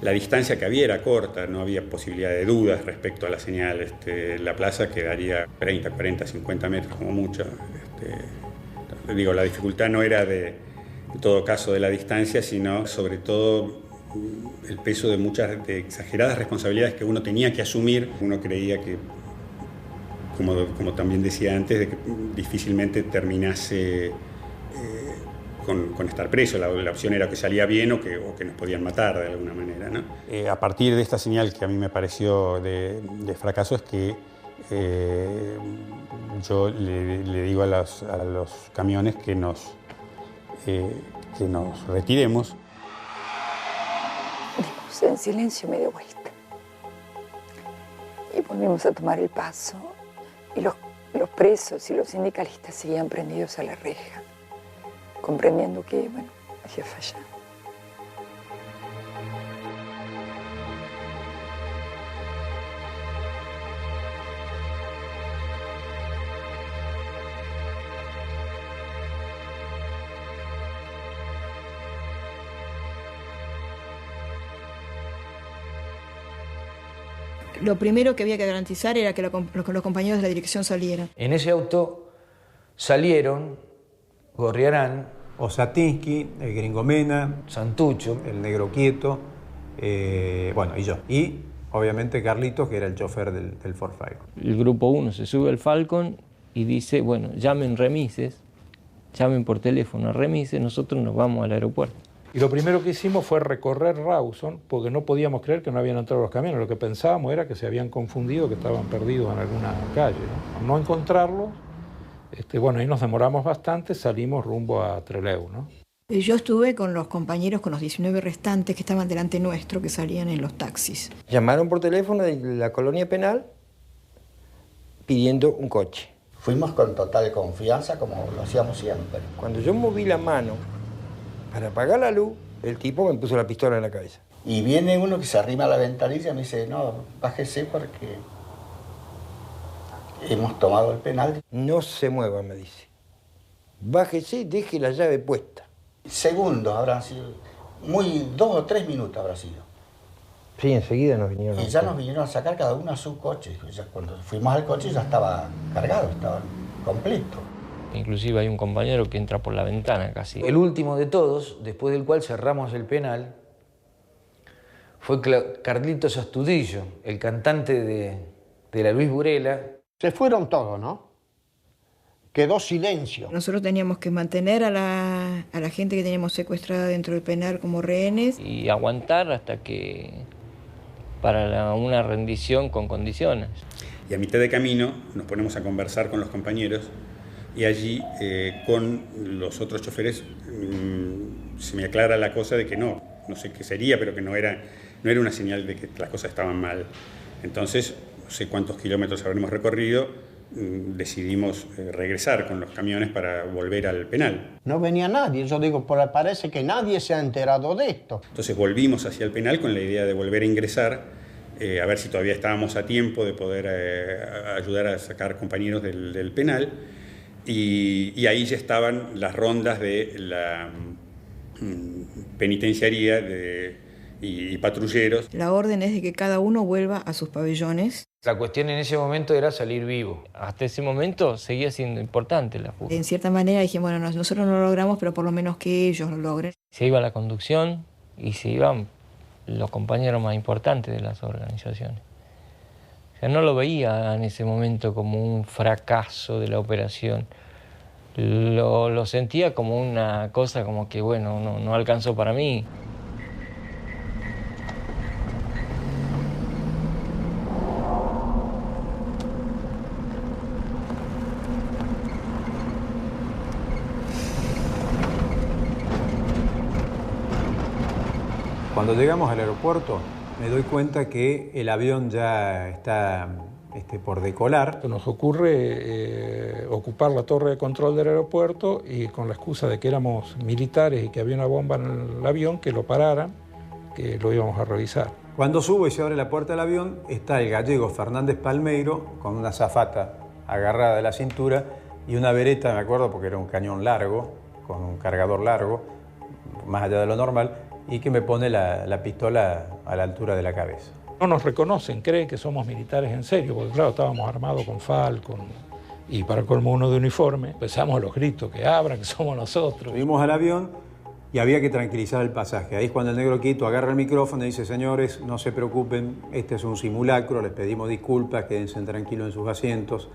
La distancia que había era corta, no había posibilidad de dudas respecto a la señal. La plaza quedaría 30, 40, 50 metros como mucho. La dificultad no era en todo caso de la distancia, sino sobre todo el peso de muchas exageradas responsabilidades que uno tenía que asumir. Uno creía que, como también decía antes, de que difícilmente terminase con estar preso. La opción era que salía bien o que nos podían matar de alguna manera, ¿no? A partir de esta señal que a mí me pareció de fracaso es que yo le digo a los camiones que nos retiremos.
En silencio me dio vuelta. Y volvimos a tomar el paso. Y los presos y los sindicalistas seguían prendidos a la reja, comprendiendo que, bueno, había fallado.
Lo primero que había que garantizar era que los compañeros de la dirección salieran.
En ese auto salieron Gorriarán,
Osatinsky, el Gringo Mena,
Santucho,
el Negro Quieto, y yo. Y obviamente Carlitos, que era el chofer del Ford Falcon.
El grupo 1 se sube al Falcon y dice, bueno, llamen remises, llamen por teléfono a remises, nosotros nos vamos al aeropuerto.
Y lo primero que hicimos fue recorrer Rawson, porque no podíamos creer que no habían entrado los camiones. Lo que pensábamos era que se habían confundido, que estaban perdidos en alguna calle, ¿no? Al no encontrarlos, ahí nos demoramos bastante, salimos rumbo a Trelew, ¿no?
Yo estuve con los compañeros, con los 19 restantes que estaban delante nuestro, que salían en los taxis.
Llamaron por teléfono de la colonia penal pidiendo un coche.
Fuimos con total confianza, como lo hacíamos siempre.
Cuando yo moví la mano para apagar la luz, el tipo me puso la pistola en la cabeza.
Y viene uno que se arrima a la ventanilla y me dice, no, bájese porque hemos tomado el penal.
No se mueva, me dice. Bájese, deje la llave puesta.
Segundos habrán sido, 2 o 3 minutos habrá sido.
Sí, enseguida nos vinieron.
Y ya nos vinieron a sacar cada uno a su coche. Ya cuando fuimos al coche ya estaba cargado, estaba completo.
Inclusive hay un compañero que entra por la ventana casi.
El último de todos, después del cual cerramos el penal, fue Carlitos Astudillo, el cantante de la Luis Burela.
Se fueron todos, ¿no? Quedó silencio.
Nosotros teníamos que mantener a la gente que teníamos secuestrada dentro del penal como rehenes.
Y aguantar hasta que... para una rendición con condiciones.
Y a mitad de camino nos ponemos a conversar con los compañeros y allí con los otros choferes se me aclara la cosa de que no sé qué sería, pero que no era una señal de que las cosas estaban mal. Entonces, no sé cuántos kilómetros habremos recorrido, decidimos regresar con los camiones para volver al penal.
No venía nadie, yo digo, parece que nadie se ha enterado de esto.
Entonces volvimos hacia el penal con la idea de volver a ingresar, a ver si todavía estábamos a tiempo de poder ayudar a sacar compañeros del penal, y ahí ya estaban las rondas de la penitenciaría y patrulleros.
La orden es de que cada uno vuelva a sus pabellones.
La cuestión en ese momento era salir vivo.
Hasta ese momento seguía siendo importante la fuga.
En cierta manera dijimos, bueno, nosotros no lo logramos, pero por lo menos que ellos lo logren.
Se iba la conducción y se iban los compañeros más importantes de las organizaciones. O sea, no lo veía en ese momento como un fracaso de la operación. Lo sentía como una cosa como que, bueno, no alcanzó para mí.
Cuando llegamos al aeropuerto me doy cuenta que el avión ya está por decolar.
Nos ocurre ocupar la torre de control del aeropuerto y con la excusa de que éramos militares y que había una bomba en el avión, que lo pararan, que lo íbamos a revisar.
Cuando subo y se abre la puerta del avión, está el gallego Fernández Palmeiro con una azafata agarrada de la cintura y una bereta, me acuerdo, porque era un cañón largo, con un cargador largo, más allá de lo normal, y que me pone la pistola a la altura de la cabeza.
No nos reconocen, creen que somos militares en serio, porque claro, estábamos armados con Falcon y para colmo uno de uniforme. Empezamos los gritos, que abran, que somos nosotros.
Subimos al avión y había que tranquilizar el pasaje. Ahí es cuando el negro Quito agarra el micrófono y dice: señores, no se preocupen, este es un simulacro, les pedimos disculpas, quédense tranquilos en sus asientos.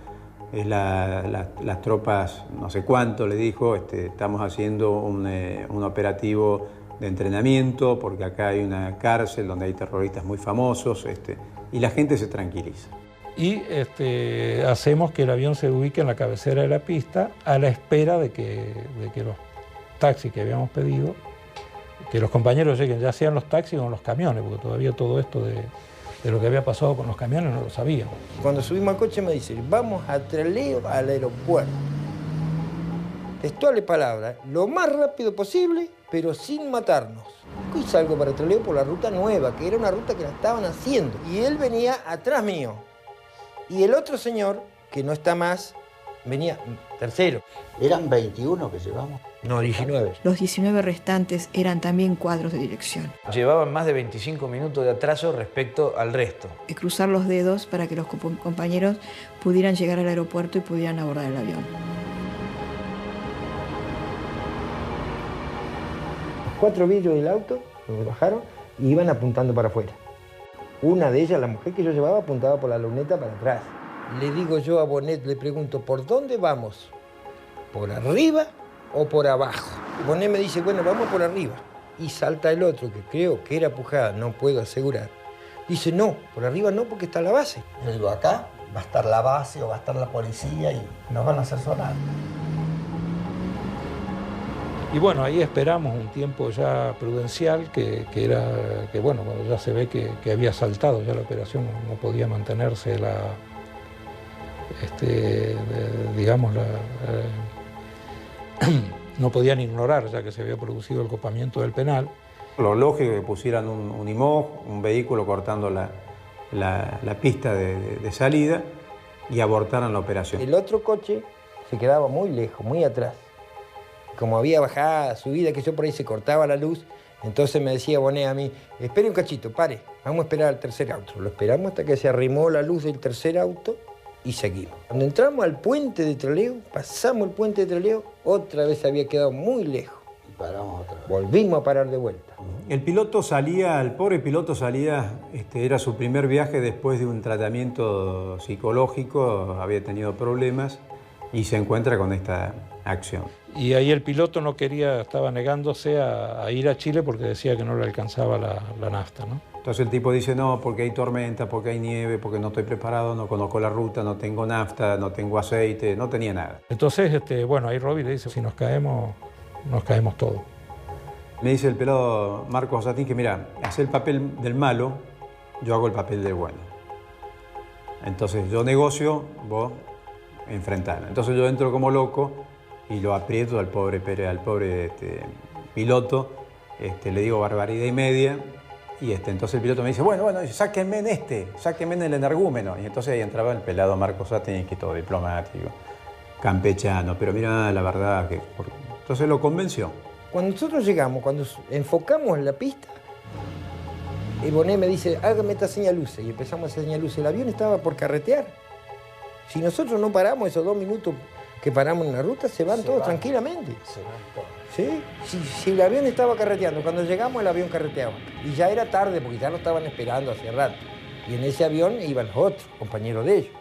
Es las tropas, no sé cuánto, le dijo, estamos haciendo un operativo de entrenamiento, porque acá hay una cárcel donde hay terroristas muy famosos, y la gente se tranquiliza.
Y hacemos que el avión se ubique en la cabecera de la pista a la espera de que los taxis que habíamos pedido, que los compañeros lleguen, ya sean los taxis o los camiones, porque todavía todo esto de lo que había pasado con los camiones no lo sabíamos.
Cuando subimos al coche me dice: vamos a Trelew al aeropuerto. Textuales palabras: lo más rápido posible, pero sin matarnos. Y salgo para Trelew por la ruta nueva, que era una ruta que la estaban haciendo. Y él venía atrás mío. Y el otro señor, que no está más, venía tercero.
¿Eran 21 que llevamos?
No, 19.
Los 19 restantes eran también cuadros de dirección.
Llevaban más de 25 minutos de atraso respecto al resto.
Y cruzar los dedos para que los compañeros pudieran llegar al aeropuerto y pudieran abordar el avión.
4 vidrios del auto, me bajaron y iban apuntando para afuera. Una de ellas, la mujer que yo llevaba, apuntaba por la luneta para atrás. Le digo yo a Bonet, le pregunto: ¿por dónde vamos? ¿Por arriba o por abajo? Bonet me dice: bueno, vamos por arriba. Y salta el otro, que creo que era Pujada, no puedo asegurar. Dice: no, por arriba no, porque está la base.
Yo digo: acá va a estar la base o va a estar la policía y nos van a hacer sonar.
Y bueno, ahí esperamos un tiempo ya prudencial, que bueno, cuando ya se ve que había saltado ya la operación, no podía mantenerse no podían ignorar ya que se había producido el copamiento del penal.
Lo lógico es que pusieran un IMOG, un vehículo cortando la pista de salida, y abortaran la operación.
El otro coche se quedaba muy lejos, muy atrás. Como había bajada, subida, que yo por ahí se cortaba la luz, entonces me decía Bonet a mí: espere un cachito, pare, vamos a esperar al tercer auto. Lo esperamos hasta que se arrimó la luz del tercer auto y seguimos. Cuando entramos al puente de Trelew, pasamos el puente de Trelew, otra vez había quedado muy lejos.
Y paramos otra vez.
Volvimos a parar de vuelta.
El piloto salía, el pobre piloto salía, era su primer viaje después de un tratamiento psicológico, había tenido problemas y se encuentra con esta acción.
Y ahí el piloto no quería, estaba negándose a ir a Chile porque decía que no le alcanzaba la nafta, ¿no?
Entonces el tipo dice, no, porque hay tormenta, porque hay nieve, porque no estoy preparado, no conozco la ruta, no tengo nafta, no tengo aceite, no tenía nada.
Entonces, bueno, ahí Robbie le dice, si nos caemos todos.
Me dice el pelado Marcos Satín que, mira, hace el papel del malo, yo hago el papel del bueno. Entonces yo negocio, vos enfrentalo. Entonces yo entro como loco y lo aprieto al pobre piloto, le digo barbaridad y media. Y entonces el piloto me dice, bueno, sáquenme en el energúmeno. Y entonces ahí entraba el pelado Marcos Satín, que todo diplomático, campechano, pero mira, la verdad que... Entonces lo convenció.
Cuando nosotros llegamos, cuando enfocamos la pista, Bonet me dice, hágame esta señal luces. Y empezamos a hacer señal luces. El avión estaba por carretear. Si nosotros no paramos esos 2 minutos que paramos en la ruta, se van todos tranquilamente.
Se van todos.
¿Sí? Si el avión estaba carreteando, cuando llegamos el avión carreteaba. Y ya era tarde porque ya lo estaban esperando hace rato. Y en ese avión iban los otros, compañeros de ellos.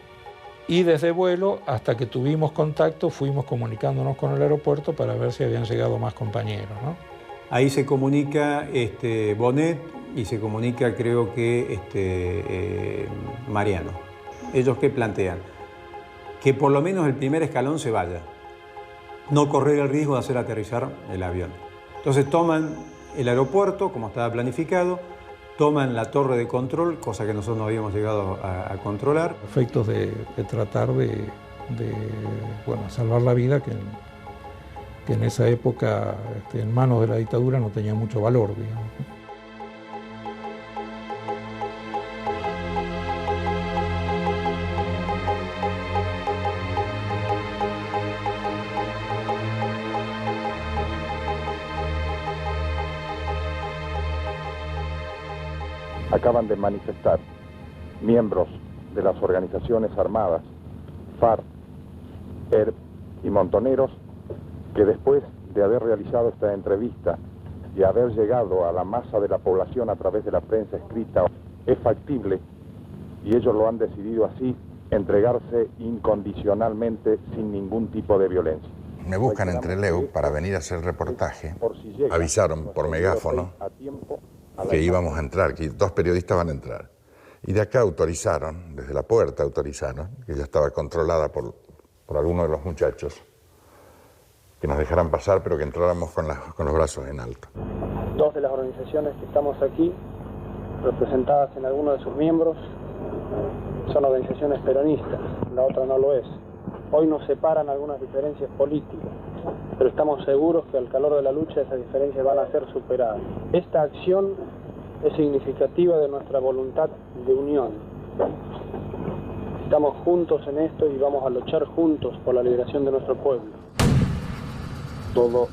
Y desde vuelo, hasta que tuvimos contacto, fuimos comunicándonos con el aeropuerto para ver si habían llegado más compañeros, ¿no?
Ahí se comunica Bonet y se comunica, creo que, Mariano. ¿Ellos qué plantean? Que por lo menos el primer escalón se vaya. No correr el riesgo de hacer aterrizar el avión. Entonces toman el aeropuerto, como estaba planificado, toman la torre de control, cosa que nosotros no habíamos llegado a controlar.
Efectos de tratar de salvar la vida, que en esa época, en manos de la dictadura, no tenía mucho valor, digamos.
Acaban de manifestar miembros de las organizaciones armadas, FARC, ERP y Montoneros, que después de haber realizado esta entrevista y haber llegado a la masa de la población a través de la prensa escrita, es factible, y ellos lo han decidido así, entregarse incondicionalmente sin ningún tipo de violencia.
Me buscan en Trelew para venir a hacer reportaje. Avisaron por megáfono que íbamos a entrar, que 2 periodistas van a entrar. Y de acá autorizaron, desde la puerta autorizaron, que ya estaba controlada por alguno de los muchachos, que nos dejaran pasar, pero que entráramos con los brazos en alto.
2 de las organizaciones que estamos aquí, representadas en algunos de sus miembros, son organizaciones peronistas, la otra no lo es. Hoy nos separan algunas diferencias políticas, pero estamos seguros que al calor de la lucha esas diferencias van a ser superadas. Esta acción es significativa de nuestra voluntad de unión. Estamos juntos en esto y vamos a luchar juntos por la liberación de nuestro pueblo.
¿Todo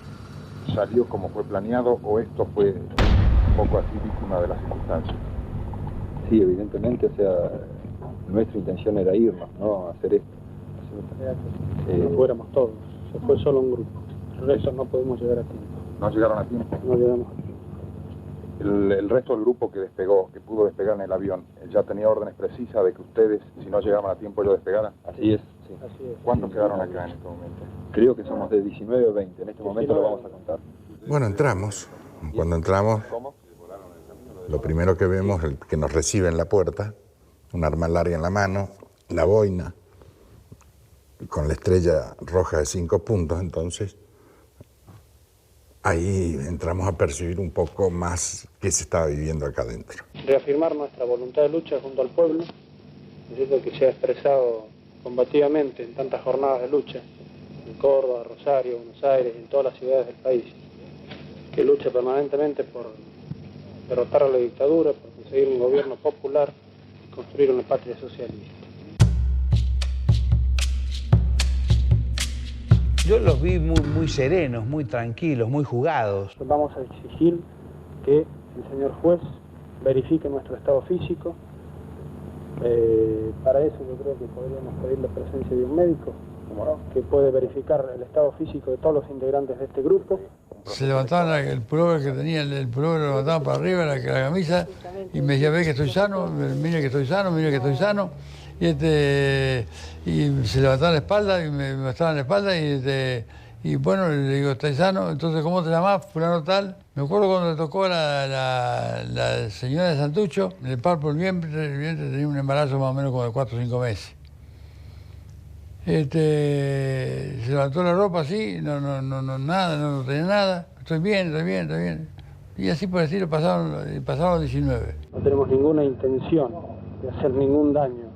salió como fue planeado o esto fue un poco así víctima de las circunstancias?
Sí, evidentemente, nuestra intención era irnos, ¿no? Hacer esto.
No fuéramos todos, se fue solo un grupo. El resto no podemos llegar a tiempo.
¿No llegaron a tiempo?
No llegamos a tiempo.
El resto del grupo que despegó, que pudo despegar en el avión, ¿ya tenía órdenes precisas de que ustedes, si no llegaban a tiempo, ellos despegaran?
Así es, sí.
Así es.
¿Cuántos quedaron acá en este momento?
Creo que somos de 19 o 20, en este momento lo vamos a contar.
Bueno, entramos. Cuando entramos, lo primero que vemos es el que nos recibe en la puerta, un arma larga en la mano, la boina, con la estrella roja de 5 puntos, entonces ahí entramos a percibir un poco más qué se estaba viviendo acá adentro.
Reafirmar nuestra voluntad de lucha junto al pueblo, es cierto que se ha expresado combativamente en tantas jornadas de lucha, en Córdoba, Rosario, Buenos Aires, en todas las ciudades del país, que lucha permanentemente por derrotar a la dictadura, por conseguir un gobierno popular y construir una patria socialista.
Yo los vi muy serenos, muy tranquilos, muy jugados.
Vamos a exigir que el señor juez verifique nuestro estado físico, Para eso yo creo que podríamos pedir la presencia de un médico, que puede verificar el estado físico de todos los integrantes de este grupo.
Se levantaban el pullover que tenía, el pullover lo levantaban para arriba, la camisa, y me decía, ve que estoy sano, mire que estoy sano, mire que estoy sano. Y se levantaban la espalda, y me mostraban la espalda, y bueno, le digo, ¿estás sano? Entonces, ¿cómo te llamás? Fulano tal. Me acuerdo cuando le tocó a la señora de Santucho, le palpo el vientre tenía un embarazo más o menos como de 4 o 5 meses. Se levantó la ropa así, nada, no tenía nada, estoy bien. Y así por decirlo pasaron los 19.
No tenemos ninguna intención de hacer ningún daño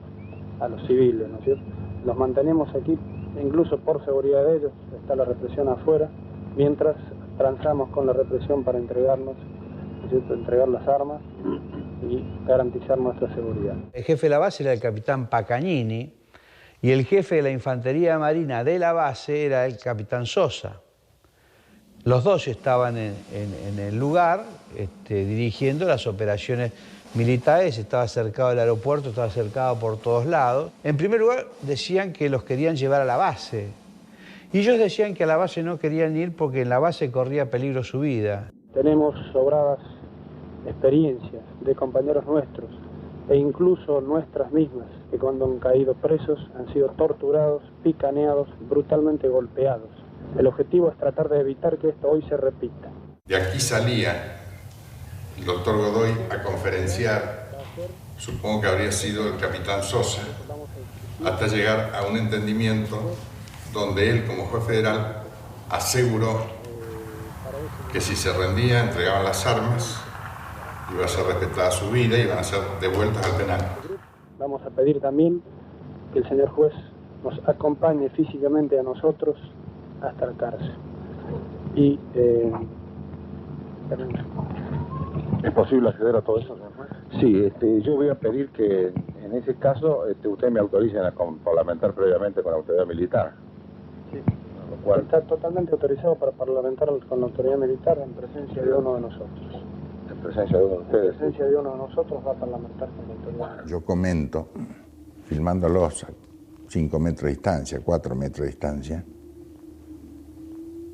a los civiles, ¿no es cierto? Los mantenemos aquí, incluso por seguridad de ellos, está la represión afuera, mientras transamos con la represión para entregarnos, ¿no es cierto?, entregar las armas y garantizar nuestra seguridad.
El jefe de la base era el capitán Pacagnini, y el jefe de la Infantería Marina de la base era el capitán Sosa. Los dos estaban en el lugar dirigiendo las operaciones militares, estaba cercado el aeropuerto, estaba cercado por todos lados. En primer lugar, decían que los querían llevar a la base. Y ellos decían que a la base no querían ir porque en la base corría peligro su vida.
Tenemos sobradas experiencias de compañeros nuestros e incluso nuestras mismas, que cuando han caído presos han sido torturados, picaneados, brutalmente golpeados. El objetivo es tratar de evitar que esto hoy se repita.
De aquí salía el doctor Godoy a conferenciar, supongo que habría sido el capitán Sosa, hasta llegar a un entendimiento donde él, como juez federal, aseguró que si se rendía, entregaban las armas, iba a ser respetada su vida y iban a ser devueltas al penal.
Vamos a pedir también que el señor juez nos acompañe físicamente a nosotros hasta la cárcel. Y
¿es posible acceder a todo eso, señor juez? Sí, yo voy a pedir que en ese caso ustedes me autoricen a parlamentar previamente con la autoridad militar.
Sí. Lo cual está totalmente autorizado para parlamentar con la autoridad militar en presencia de uno de nosotros.
En presencia de uno de ustedes.
En presencia de uno de nosotros va a parlamentar con la autoridad militar.
Yo comento, filmándolos a 5 metros de distancia, 4 metros de distancia,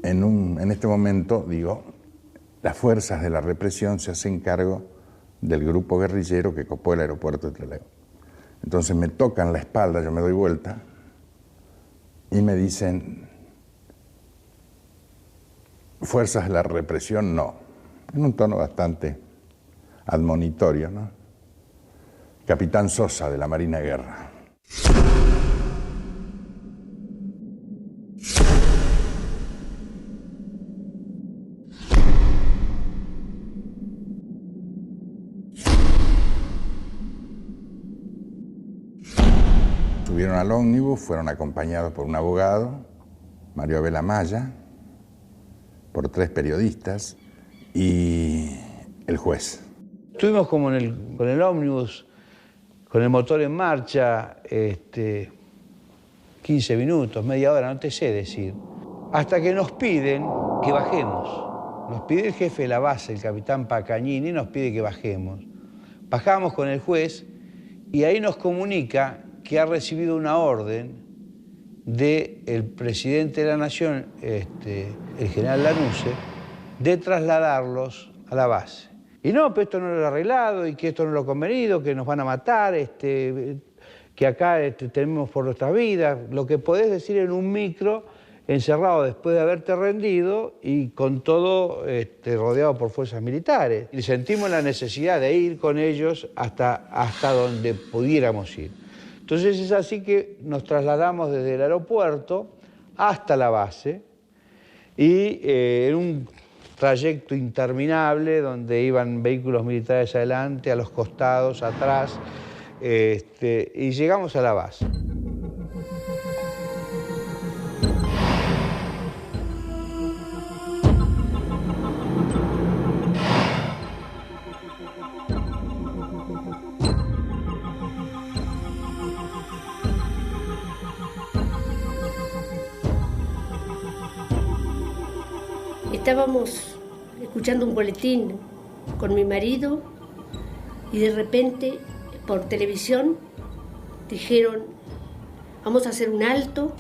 en este momento, digo, las fuerzas de la represión se hacen cargo del grupo guerrillero que copó el aeropuerto de Trelew. Entonces me tocan la espalda, yo me doy vuelta y me dicen, fuerzas de la represión no, en un tono bastante admonitorio, ¿no? Capitán Sosa de la Marina de Guerra. Subieron al ómnibus, fueron acompañados por un abogado, Mario Abel Amaya, por 3 periodistas y el juez.
Estuvimos como con el ómnibus, con el motor en marcha, 15 minutos, media hora, no te sé decir, hasta que nos piden que bajemos. Nos pide el jefe de la base, el capitán Pacagnini, nos pide que bajemos. Bajamos con el juez y ahí nos comunica que ha recibido una orden del presidente de la Nación, el general Lanuse, de trasladarlos a la base. Y no, pero esto no lo he arreglado, y que esto no lo he convenido, que nos van a matar, que acá tenemos por nuestras vidas. Lo que podés decir en un micro, encerrado después de haberte rendido y con todo rodeado por fuerzas militares. Y sentimos la necesidad de ir con ellos hasta donde pudiéramos ir. Entonces es así que nos trasladamos desde el aeropuerto hasta la base y en un trayecto interminable donde iban vehículos militares adelante, a los costados, atrás, y llegamos a la base.
Estábamos escuchando un boletín con mi marido y de repente por televisión dijeron, vamos a hacer un alto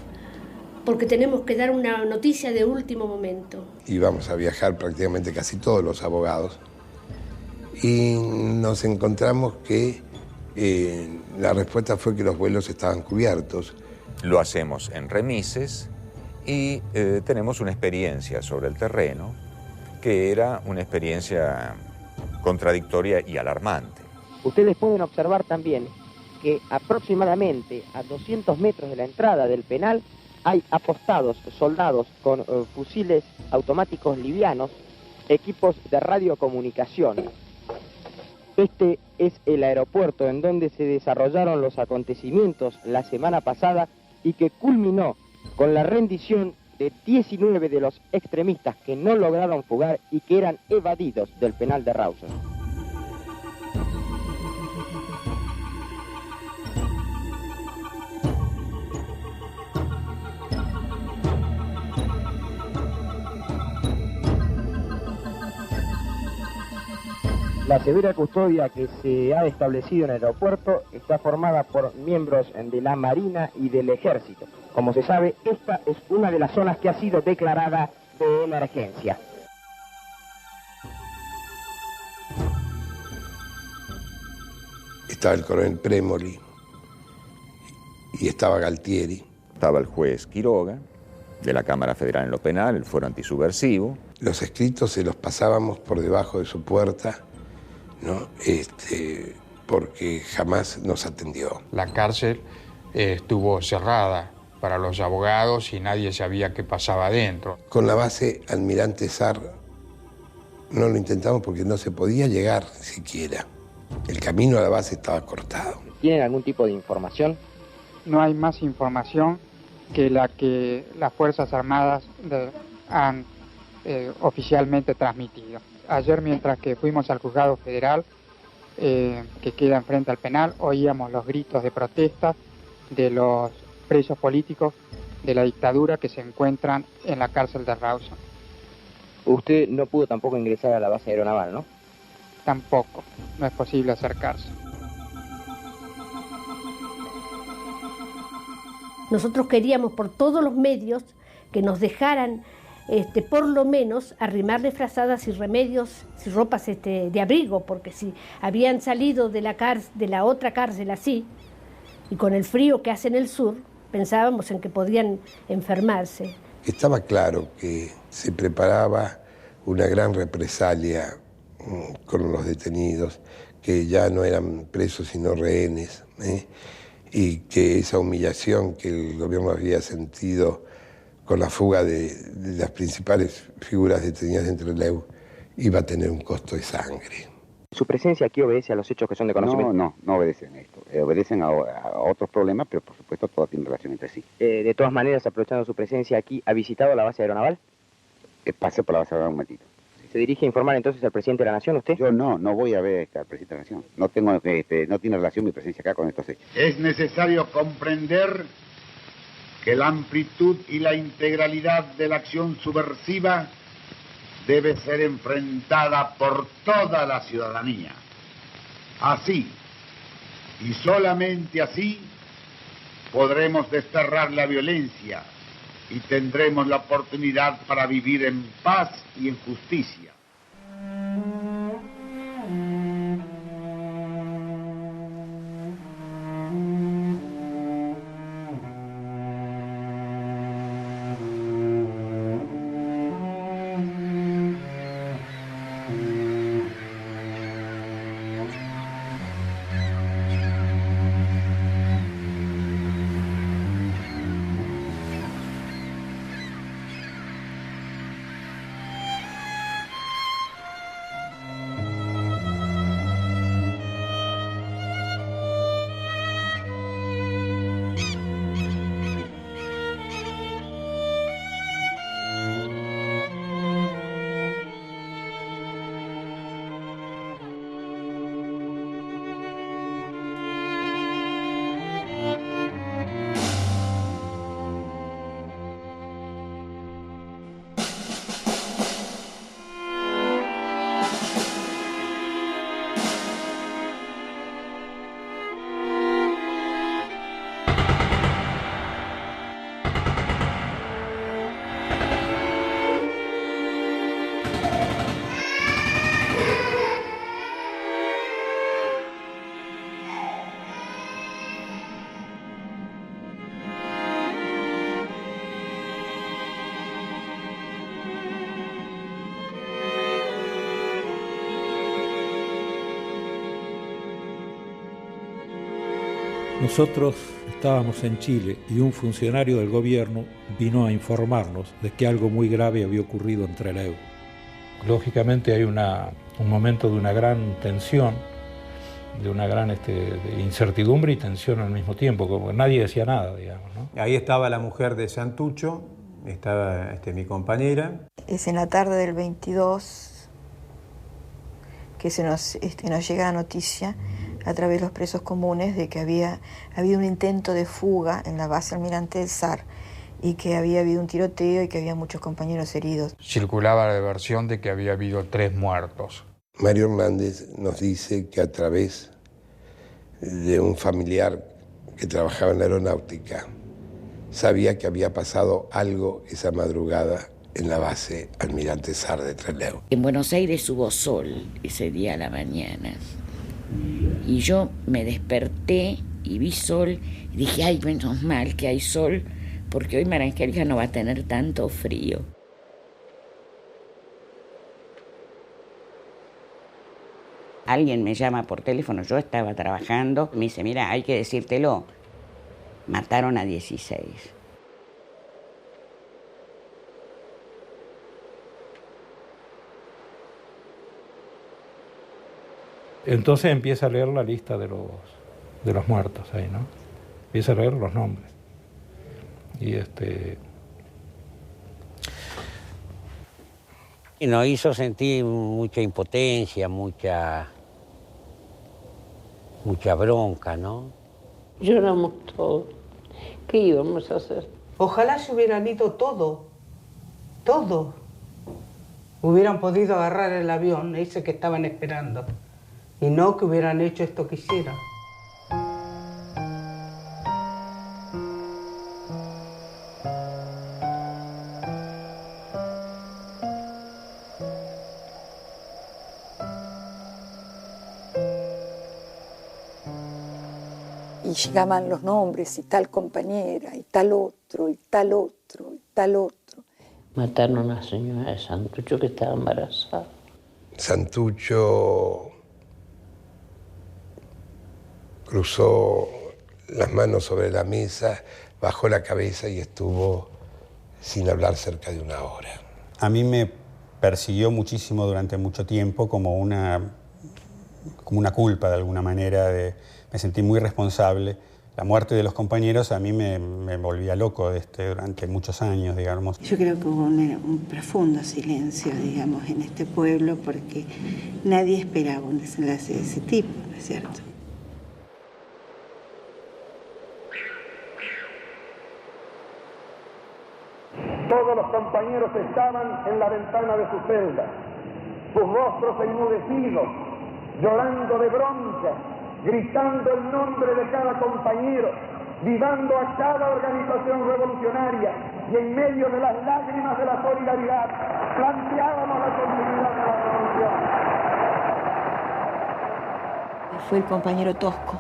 porque tenemos que dar una noticia de último momento.
Íbamos a viajar prácticamente casi todos los abogados y nos encontramos que la respuesta fue que los vuelos estaban cubiertos.
Lo hacemos en remises y tenemos una experiencia sobre el terreno que era una experiencia contradictoria y alarmante.
Ustedes pueden observar también que aproximadamente a 200 metros de la entrada del penal hay apostados soldados con fusiles automáticos livianos, equipos de radiocomunicación. Este es el aeropuerto en donde se desarrollaron los acontecimientos la semana pasada y que culminó con la rendición de 19 de los extremistas que no lograron fugar y que eran evadidos del penal de Rawson. La severa custodia que se ha establecido en el aeropuerto está formada por miembros de la Marina y del Ejército. Como se sabe, esta es una de las zonas que ha sido declarada de emergencia.
Estaba el coronel Premoli y estaba Galtieri.
Estaba el juez Quiroga, de la Cámara Federal en lo Penal, el Fuero Antisubversivo.
Los escritos se los pasábamos por debajo de su puerta, ¿no? Porque jamás nos atendió.
La cárcel estuvo cerrada para los abogados y nadie sabía qué pasaba adentro.
Con la base Almirante Sar no lo intentamos porque no se podía llegar siquiera. El camino a la base estaba cortado.
¿Tienen algún tipo de información?
No hay más información que la que las Fuerzas Armadas han oficialmente transmitido. Ayer, mientras que fuimos al juzgado federal, que queda enfrente al penal, oíamos los gritos de protesta de los presos políticos de la dictadura que se encuentran en la cárcel de Rawson.
Usted no pudo tampoco ingresar a la base aeronaval, ¿no?
Tampoco, no es posible acercarse.
Nosotros queríamos por todos los medios que nos dejaran por lo menos arrimarle frazadas y remedios, y ropas de abrigo, porque si habían salido de la otra cárcel así, y con el frío que hace en el sur, pensábamos en que podían enfermarse.
Estaba claro que se preparaba una gran represalia con los detenidos, que ya no eran presos sino rehenes, y que esa humillación que el gobierno había sentido con la fuga de las principales figuras detenidas dentro del EU iba a tener un costo de sangre.
¿Su presencia aquí obedece a los hechos que son de conocimiento?
No obedecen a esto. Obedecen a otros problemas, pero por supuesto todo tiene relación entre sí.
De todas maneras, aprovechando su presencia aquí, ¿ha visitado la base aeronaval?
Pase por la base aeronaval un momentito.
¿Se dirige a informar entonces al presidente de la Nación usted?
Yo no voy a ver al presidente de la Nación. No tiene relación mi presencia acá con estos hechos.
Es necesario comprender que la amplitud y la integralidad de la acción subversiva debe ser enfrentada por toda la ciudadanía. Así, y solamente así, podremos desterrar la violencia y tendremos la oportunidad para vivir en paz y en justicia.
Nosotros estábamos en Chile y un funcionario del gobierno vino a informarnos de que algo muy grave había ocurrido en Trelew. Lógicamente hay un momento de una gran tensión, de una gran de incertidumbre y tensión al mismo tiempo, como que nadie decía nada, digamos, ¿no?
Ahí estaba la mujer de Santucho, estaba mi compañera.
Es en la tarde del 22 que nos llega la noticia a través de los presos comunes de que había habido un intento de fuga en la base Almirante del Sar y que había habido un tiroteo y que había muchos compañeros heridos.
Circulaba la versión de que había habido 3 muertos.
Mario Hernández nos dice que a través de un familiar que trabajaba en la aeronáutica sabía que había pasado algo esa madrugada en la base Almirante Sar de Trelew.
En Buenos Aires hubo sol ese día a la mañana y yo me desperté y vi sol y dije, ay, menos mal que hay sol porque hoy Marangelja no va a tener tanto frío. Alguien me llama por teléfono, yo estaba trabajando, me dice, mira, hay que decírtelo, mataron a 16.
Entonces empieza a leer la lista de los muertos ahí, ¿no? Empieza a leer los nombres.
Y nos hizo sentir mucha impotencia, mucha bronca, ¿no?
Lloramos todos. ¿Qué íbamos a hacer?
Ojalá se hubieran ido todos. Hubieran podido agarrar el avión, ese que estaban esperando. Y no que hubieran hecho esto que hicieron.
Y llegaban los nombres, y tal compañera, y tal otro, y tal otro, y tal otro.
Mataron a una señora de Santucho que estaba embarazada.
Santucho cruzó las manos sobre la mesa, bajó la cabeza y estuvo sin hablar cerca de 1 hora.
A mí me persiguió muchísimo durante mucho tiempo como una culpa de alguna manera, me sentí muy responsable. La muerte de los compañeros a mí me volvía loco durante muchos años, digamos.
Yo creo que hubo un profundo silencio, digamos, en este pueblo porque nadie esperaba un desenlace de ese tipo, ¿no es cierto?
Todos los compañeros estaban en la ventana de su celda, sus rostros enmudecidos, llorando de bronca, gritando el nombre de cada compañero, vivando a cada organización revolucionaria y en medio de las lágrimas de la solidaridad planteábamos la continuidad de la revolución.
Fue el compañero Tosco,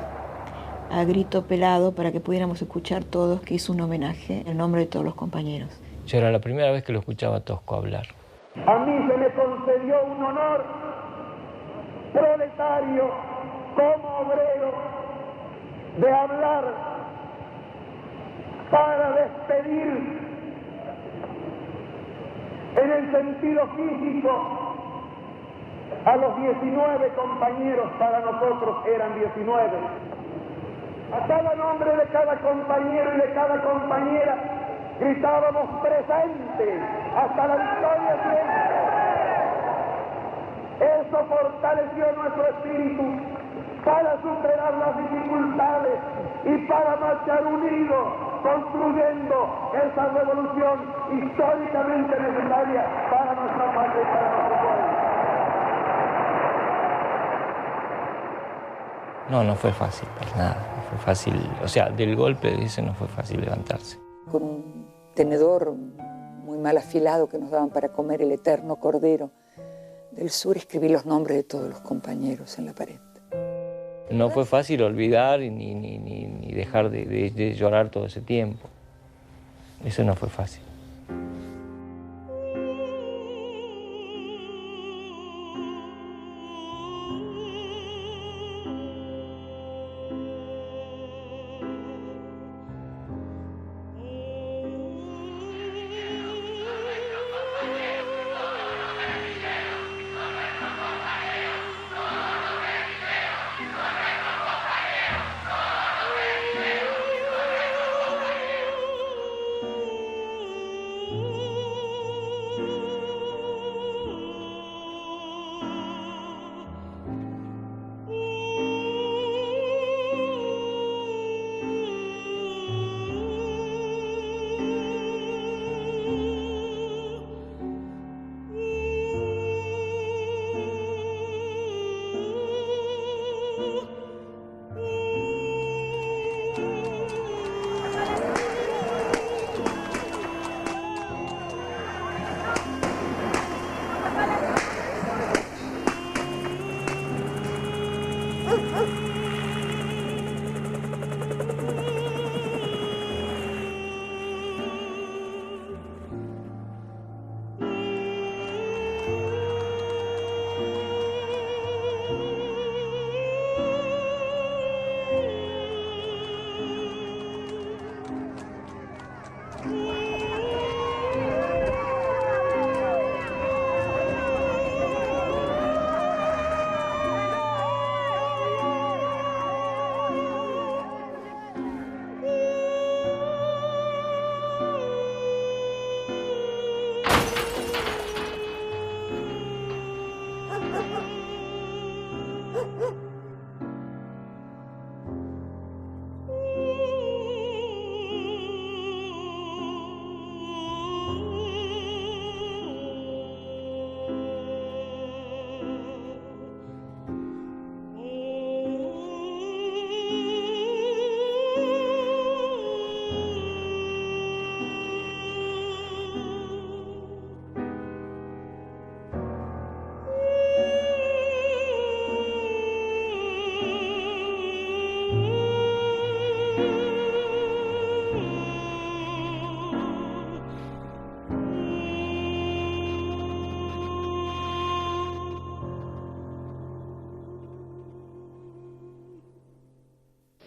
a grito pelado para que pudiéramos escuchar todos, que hizo un homenaje en nombre de todos los compañeros.
Yo era la primera vez que lo escuchaba a Tosco hablar.
A mí se me concedió un honor proletario como obrero de hablar para despedir en el sentido físico a los 19 compañeros. Para nosotros eran 19. A cada nombre de cada compañero y de cada compañera gritábamos presente hasta la victoria siempre. Eso fortaleció nuestro espíritu para superar las dificultades y para marchar unidos, construyendo esa revolución históricamente necesaria para nuestra patria y para nuestro pueblo.
No fue fácil, para nada. No fue fácil, o sea, del golpe, dice, no fue fácil levantarse.
Con un tenedor muy mal afilado que nos daban para comer el eterno cordero del sur, escribí los nombres de todos los compañeros en la pared.
No fue fácil olvidar ni dejar de llorar todo ese tiempo. Eso no fue fácil.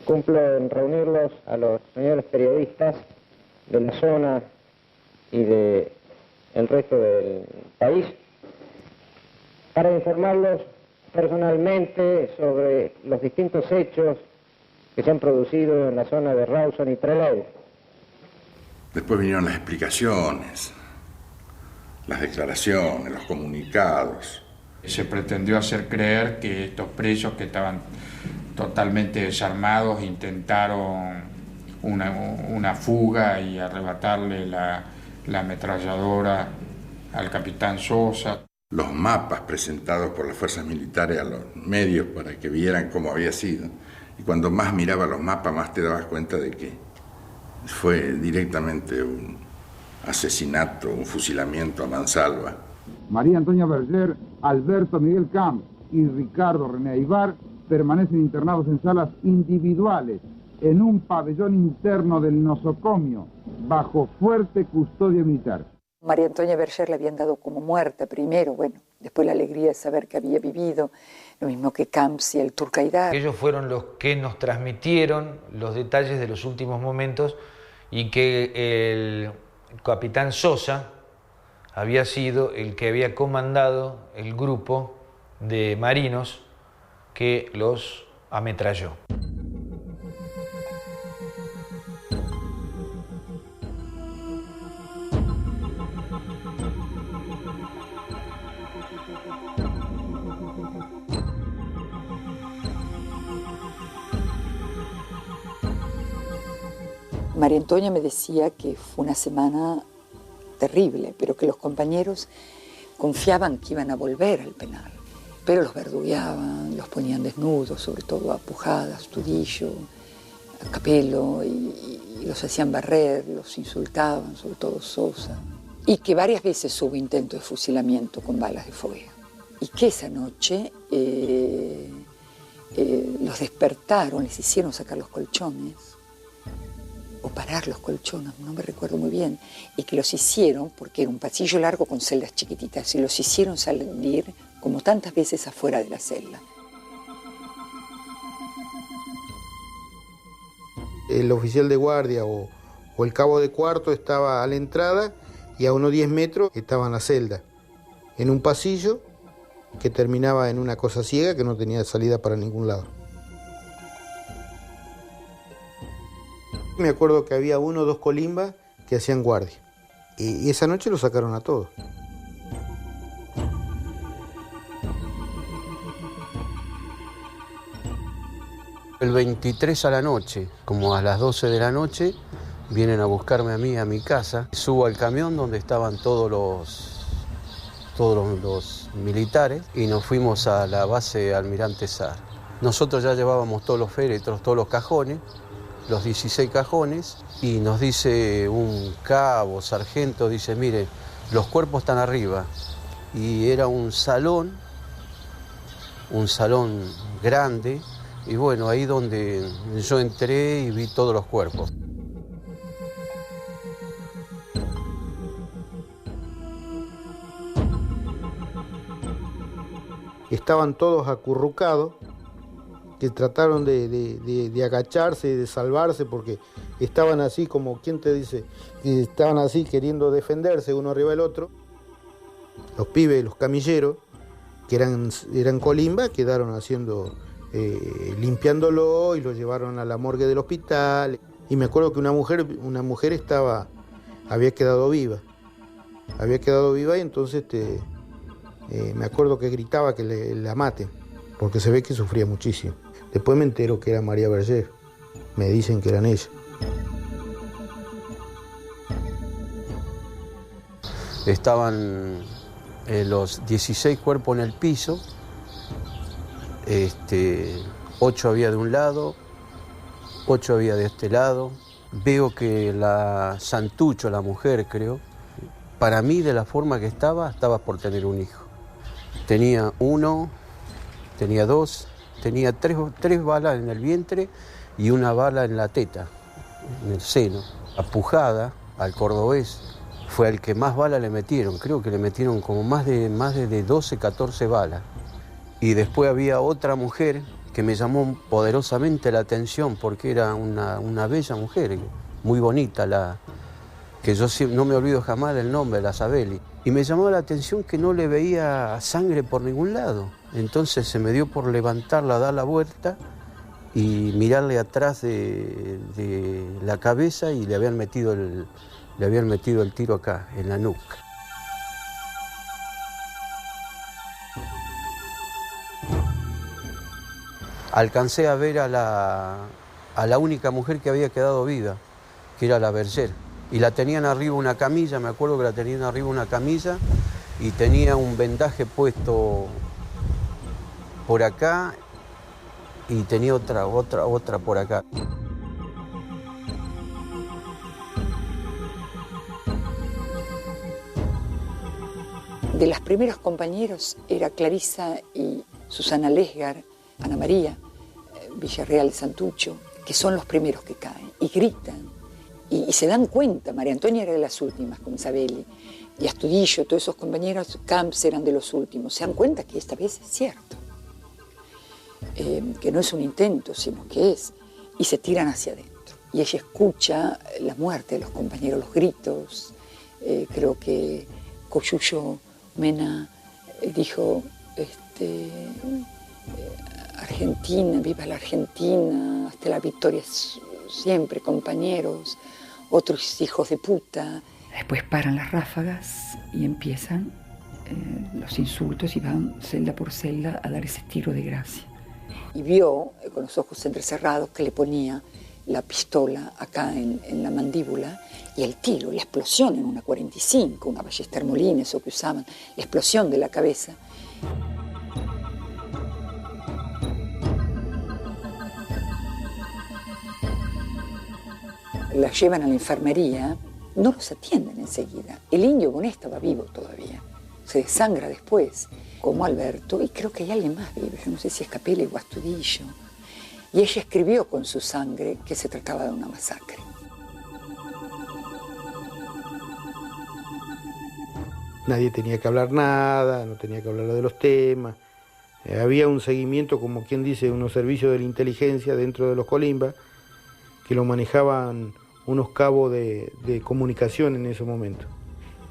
Cumplo en reunirlos a los señores periodistas de la zona y del resto del país para informarlos personalmente sobre los distintos hechos que se han producido en la zona de Rawson y Trelew.
Después vinieron las explicaciones, las declaraciones, los comunicados.
Se pretendió hacer creer que estos presos que estaban totalmente desarmados intentaron una fuga y arrebatarle la ametralladora al capitán Sosa.
Los mapas presentados por las fuerzas militares a los medios para que vieran cómo había sido. Y cuando más mirabas los mapas, más te dabas cuenta de que fue directamente un asesinato, un fusilamiento a mansalva.
María Antonia Berger, Alberto Miguel Camp y Ricardo René Aybar permanecen internados en salas individuales en un pabellón interno del nosocomio bajo fuerte custodia militar.
María Antonia Berger le habían dado como muerta primero, bueno, después la alegría de saber que había vivido, lo mismo que Camps y el Turcaidar.
Ellos fueron los que nos transmitieron los detalles de los últimos momentos y que el capitán Sosa había sido el que había comandado el grupo de marinos que los ametralló.
María Antonia me decía que fue una semana terrible, pero que los compañeros confiaban que iban a volver al penal. Pero los verdugueaban, los ponían desnudos, sobre todo a Pujadas, Tudillo, a Capello, y los hacían barrer, los insultaban, sobre todo Sosa. Y que varias veces hubo intento de fusilamiento con balas de fogueo. Y que esa noche los despertaron, les hicieron sacar los colchones, o parar los colchones, no me recuerdo muy bien, y que los hicieron, porque era un pasillo largo con celdas chiquititas, y los hicieron salir como tantas veces afuera de la celda.
El oficial de guardia o el cabo de cuarto estaba a la entrada y a unos 10 metros estaba en la celda, en un pasillo que terminaba en una cosa ciega que no tenía salida para ningún lado. Me acuerdo que había 1 o 2 colimbas que hacían guardia y esa noche lo sacaron a todos.
El 23 a la noche, como a las 12 de la noche, vienen a buscarme a mí a mi casa. Subo al camión donde estaban todos los militares y nos fuimos a la base Almirante Saar. Nosotros ya llevábamos todos los féretros, todos los cajones, los 16 cajones, y nos dice un cabo, sargento, dice, mire, los cuerpos están arriba. Y era un salón grande, y bueno, ahí donde yo entré y vi todos los cuerpos.
Estaban todos acurrucados, que trataron de agacharse, de salvarse, porque estaban así como, ¿quién te dice? Estaban así queriendo defenderse uno arriba del otro. Los pibes, los camilleros, que eran colimba, quedaron haciendo, limpiándolo y lo llevaron a la morgue del hospital. Y me acuerdo que una mujer había quedado viva. Había quedado viva y entonces me acuerdo que gritaba que la maten, porque se ve que sufría muchísimo. Después me entero que era María Berger. Me dicen que eran ellas.
Estaban los 16 cuerpos en el piso, 8 había de un lado, 8 había de este lado. Veo que la Santucho, la mujer creo, para mí de la forma que estaba por tener un hijo. Tenía 1, tenía 2, tenía 3 balas en el vientre y 1 bala en la teta, en el seno. Apujada al cordobés. Fue al que más balas le metieron, creo que le metieron como más de 12, 14 balas. Y después había otra mujer que me llamó poderosamente la atención porque era una bella mujer, muy bonita, que yo no me olvido jamás del nombre, la Sabeli. Y me llamó la atención que no le veía sangre por ningún lado. Entonces se me dio por levantarla, dar la vuelta y mirarle atrás de la cabeza y le habían metido el tiro acá, en la nuca. Alcancé a ver a la única mujer que había quedado viva, que era la Berger. Y la tenían arriba una camilla, me acuerdo que la tenían arriba una camilla y tenía un vendaje puesto por acá y tenía otra por acá.
De las primeros compañeros era Clarisa y Susana Lesgar, Ana María, Villarreal, Santucho, que son los primeros que caen y gritan. Y se dan cuenta, María Antonia era de las últimas, con Isabeli, y Astudillo, todos esos compañeros, Camps eran de los últimos. Se dan cuenta que esta vez es cierto, que no es un intento, sino que es, y se tiran hacia adentro. Y ella escucha la muerte de los compañeros, los gritos. Creo que Coyuyo Mena dijo, Argentina, viva la Argentina, hasta la victoria siempre, compañeros, otros hijos de puta.
Después paran las ráfagas y empiezan los insultos y van celda por celda a dar ese tiro de gracia.
Y vio, con los ojos entrecerrados, que le ponía la pistola acá en la mandíbula y el tiro, la explosión en una 45, una Ballester Molina, eso que usaban, la explosión de la cabeza. La llevan a la enfermería, no los atienden enseguida. El indio Bonet estaba vivo todavía, se desangra después, como Alberto, y creo que hay alguien más vivo, yo no sé si es Capelli o Astudillo. Y ella escribió con su sangre que se trataba de una masacre.
Nadie tenía que hablar nada, no tenía que hablar de los temas. Había un seguimiento, como quien dice, unos servicios de la inteligencia dentro de los Colimba, que lo manejaban unos cabos de comunicación en ese momento.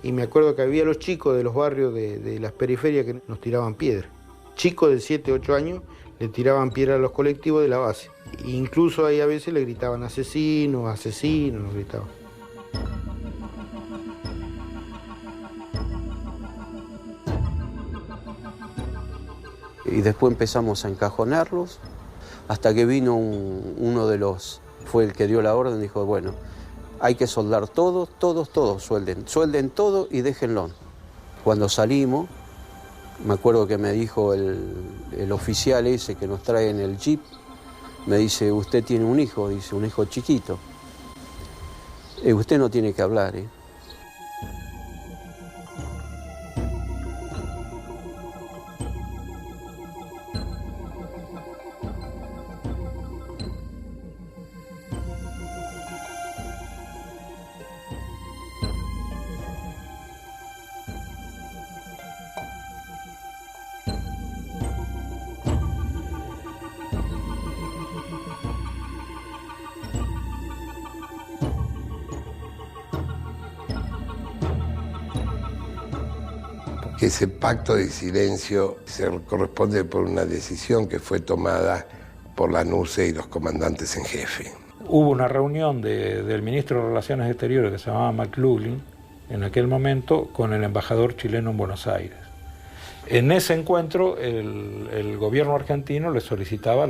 Y me acuerdo que había los chicos de los barrios de las periferias que nos tiraban piedra. Chicos de 7, 8 años le tiraban piedra a los colectivos de la base. E incluso ahí a veces le gritaban asesinos, asesinos, nos gritaban.
Y después empezamos a encajonarlos, hasta que vino uno de los, fue el que dio la orden, dijo, bueno, hay que soldar todos, suelden todo y déjenlo. Cuando salimos, me acuerdo que me dijo el oficial ese que nos trae en el jeep, me dice, usted tiene un hijo, dice, un hijo chiquito. Usted no tiene que hablar,
que ese pacto de silencio se corresponde por una decisión que fue tomada por la NUCE y los comandantes en jefe.
Hubo una reunión del ministro de Relaciones Exteriores que se llamaba McLaughlin en aquel momento con el embajador chileno en Buenos Aires. En ese encuentro el gobierno argentino le solicitaba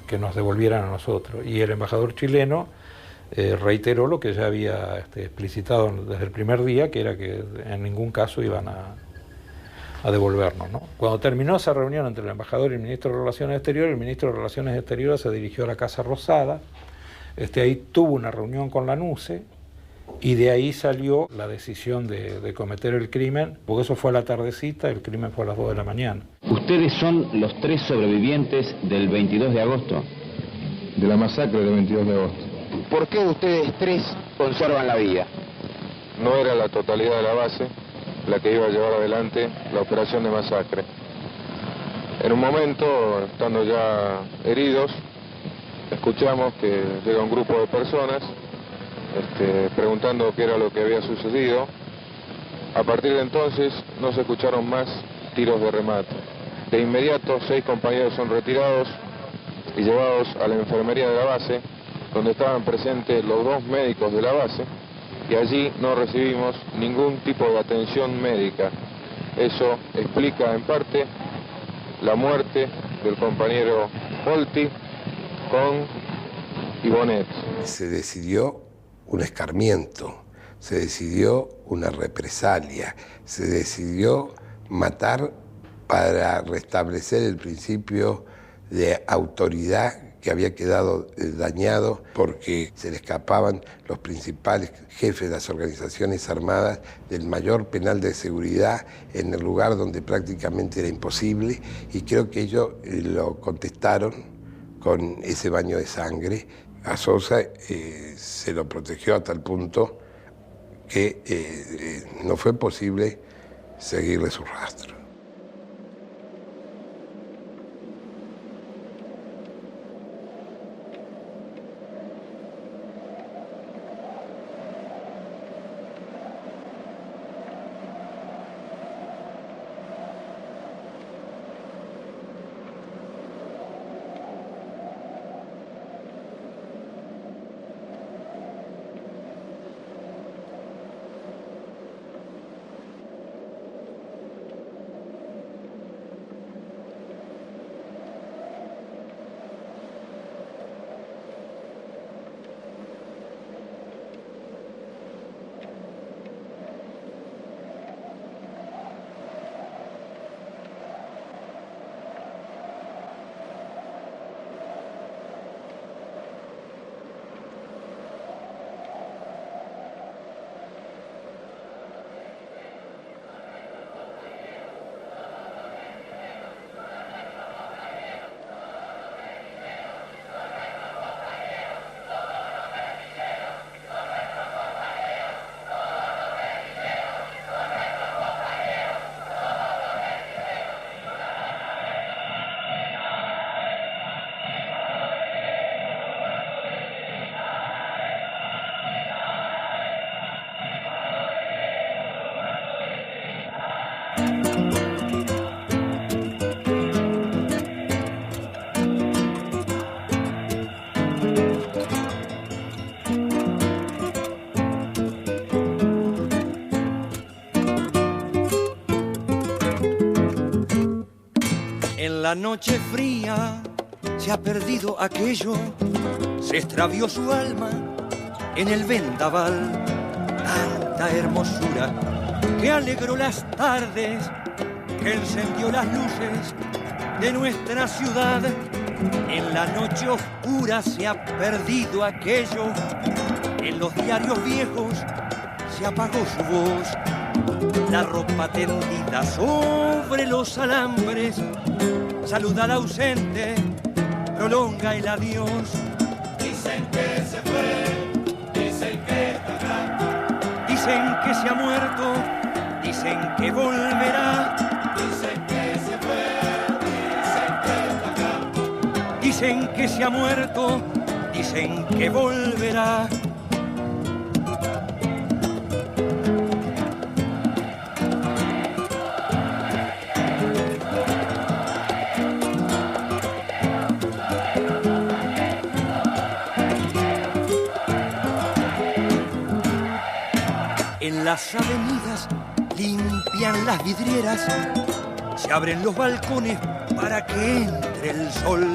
que nos devolvieran a nosotros, y el embajador chileno reiteró lo que ya había explicitado desde el primer día, que era que en ningún caso iban a devolvernos, ¿no? Cuando terminó esa reunión entre el embajador y el ministro de Relaciones Exteriores, el ministro de Relaciones Exteriores se dirigió a la Casa Rosada, ahí tuvo una reunión con la NUCE, y de ahí salió la decisión de cometer el crimen, porque eso fue a la tardecita, el crimen fue a las 2 de la mañana.
¿Ustedes son los 3 sobrevivientes del 22 de agosto?
De la masacre del 22 de agosto.
¿Por qué ustedes 3 conservan la vida?
No era la totalidad de la base la que iba a llevar adelante la operación de masacre. En un momento, estando ya heridos, escuchamos que llega un grupo de personas preguntando qué era lo que había sucedido. A partir de entonces no se escucharon más tiros de remate. De inmediato 6 compañeros son retirados y llevados a la enfermería de la base, donde estaban presentes los 2 médicos de la base, y allí no recibimos ningún tipo de atención médica. Eso explica en parte la muerte del compañero Polti con Ibonet.
Se decidió un escarmiento, se decidió una represalia, se decidió matar para restablecer el principio de autoridad que había quedado dañado porque se le escapaban los principales jefes de las organizaciones armadas del mayor penal de seguridad en el lugar donde prácticamente era imposible, y creo que ellos lo contestaron con ese baño de sangre. A Sosa se lo protegió a tal punto que no fue posible seguirle su rastro.
En la noche fría se ha perdido aquello, se extravió su alma en el vendaval. Tanta hermosura que alegró las tardes, que encendió las luces de nuestra ciudad. En la noche oscura se ha perdido aquello, en los diarios viejos se apagó su voz. La ropa tendida sobre los alambres saluda al ausente, prolonga el adiós.
Dicen que se fue, dicen que está acá.
Dicen que se ha muerto, dicen que volverá.
Dicen que se fue, dicen que está acá.
Dicen que se ha muerto, dicen que volverá. En las avenidas limpian las vidrieras, se abren los balcones para que entre el sol.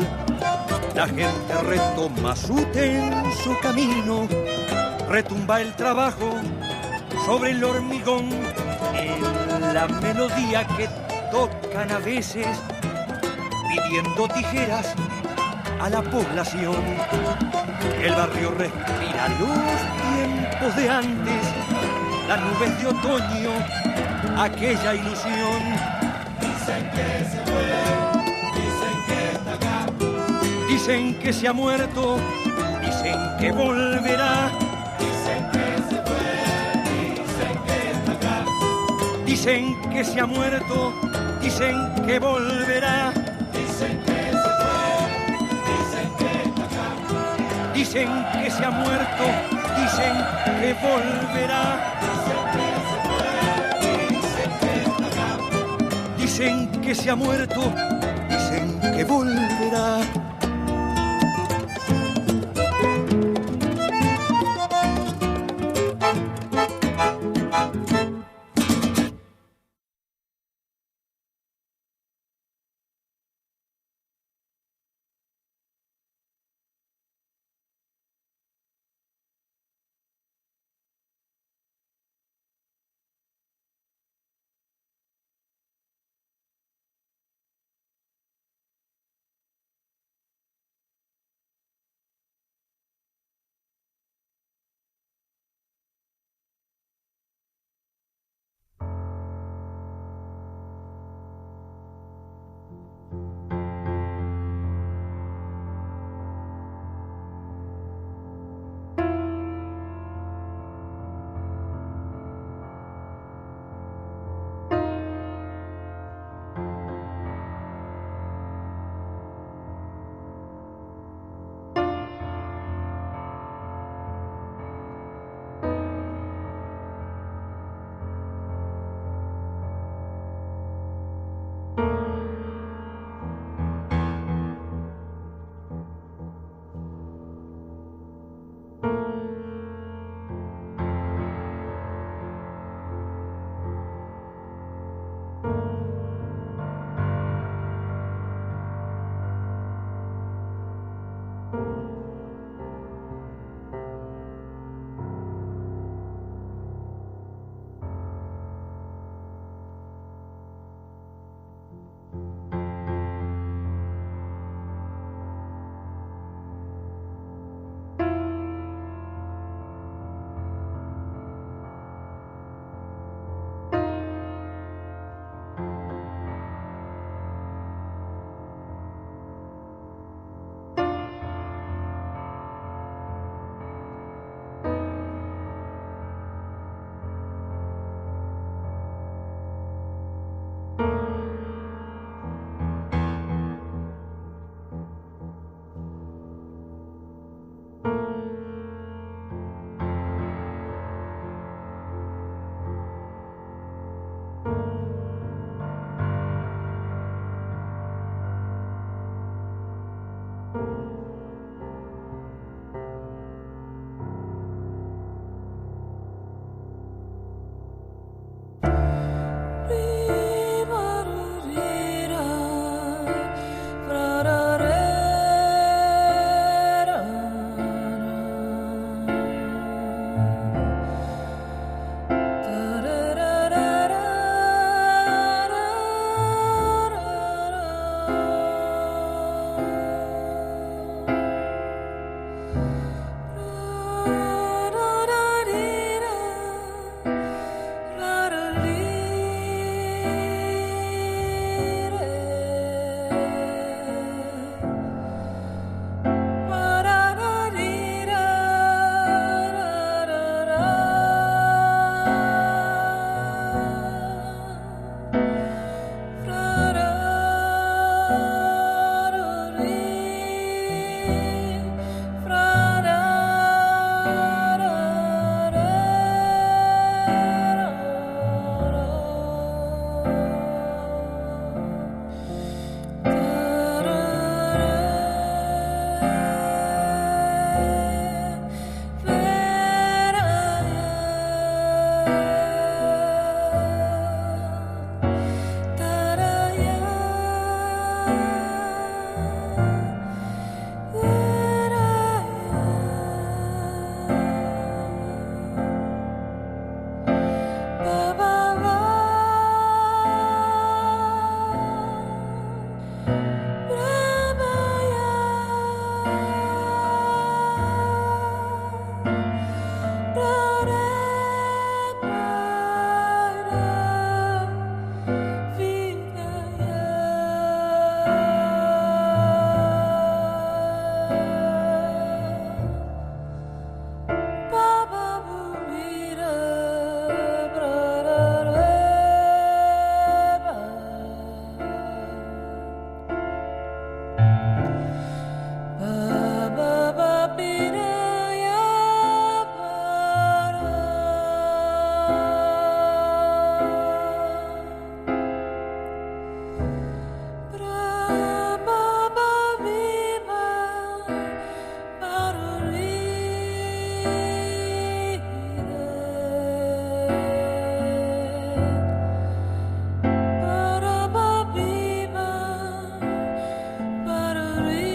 La gente retoma su tenso camino, retumba el trabajo sobre el hormigón, en la melodía que tocan a veces, pidiendo tijeras a la población. El barrio respira los tiempos de antes, las nubes de otoño, aquella ilusión.
Dicen que se fue, dicen que está acá.
Dicen que se ha muerto, dicen que volverá.
Dicen que se fue, dicen que está acá.
Dicen que se ha muerto, dicen que volverá.
Dicen que se fue, dicen que está acá.
Dicen que se ha muerto, dicen que volverá. Dicen que se ha muerto, dicen que volverá.
frío.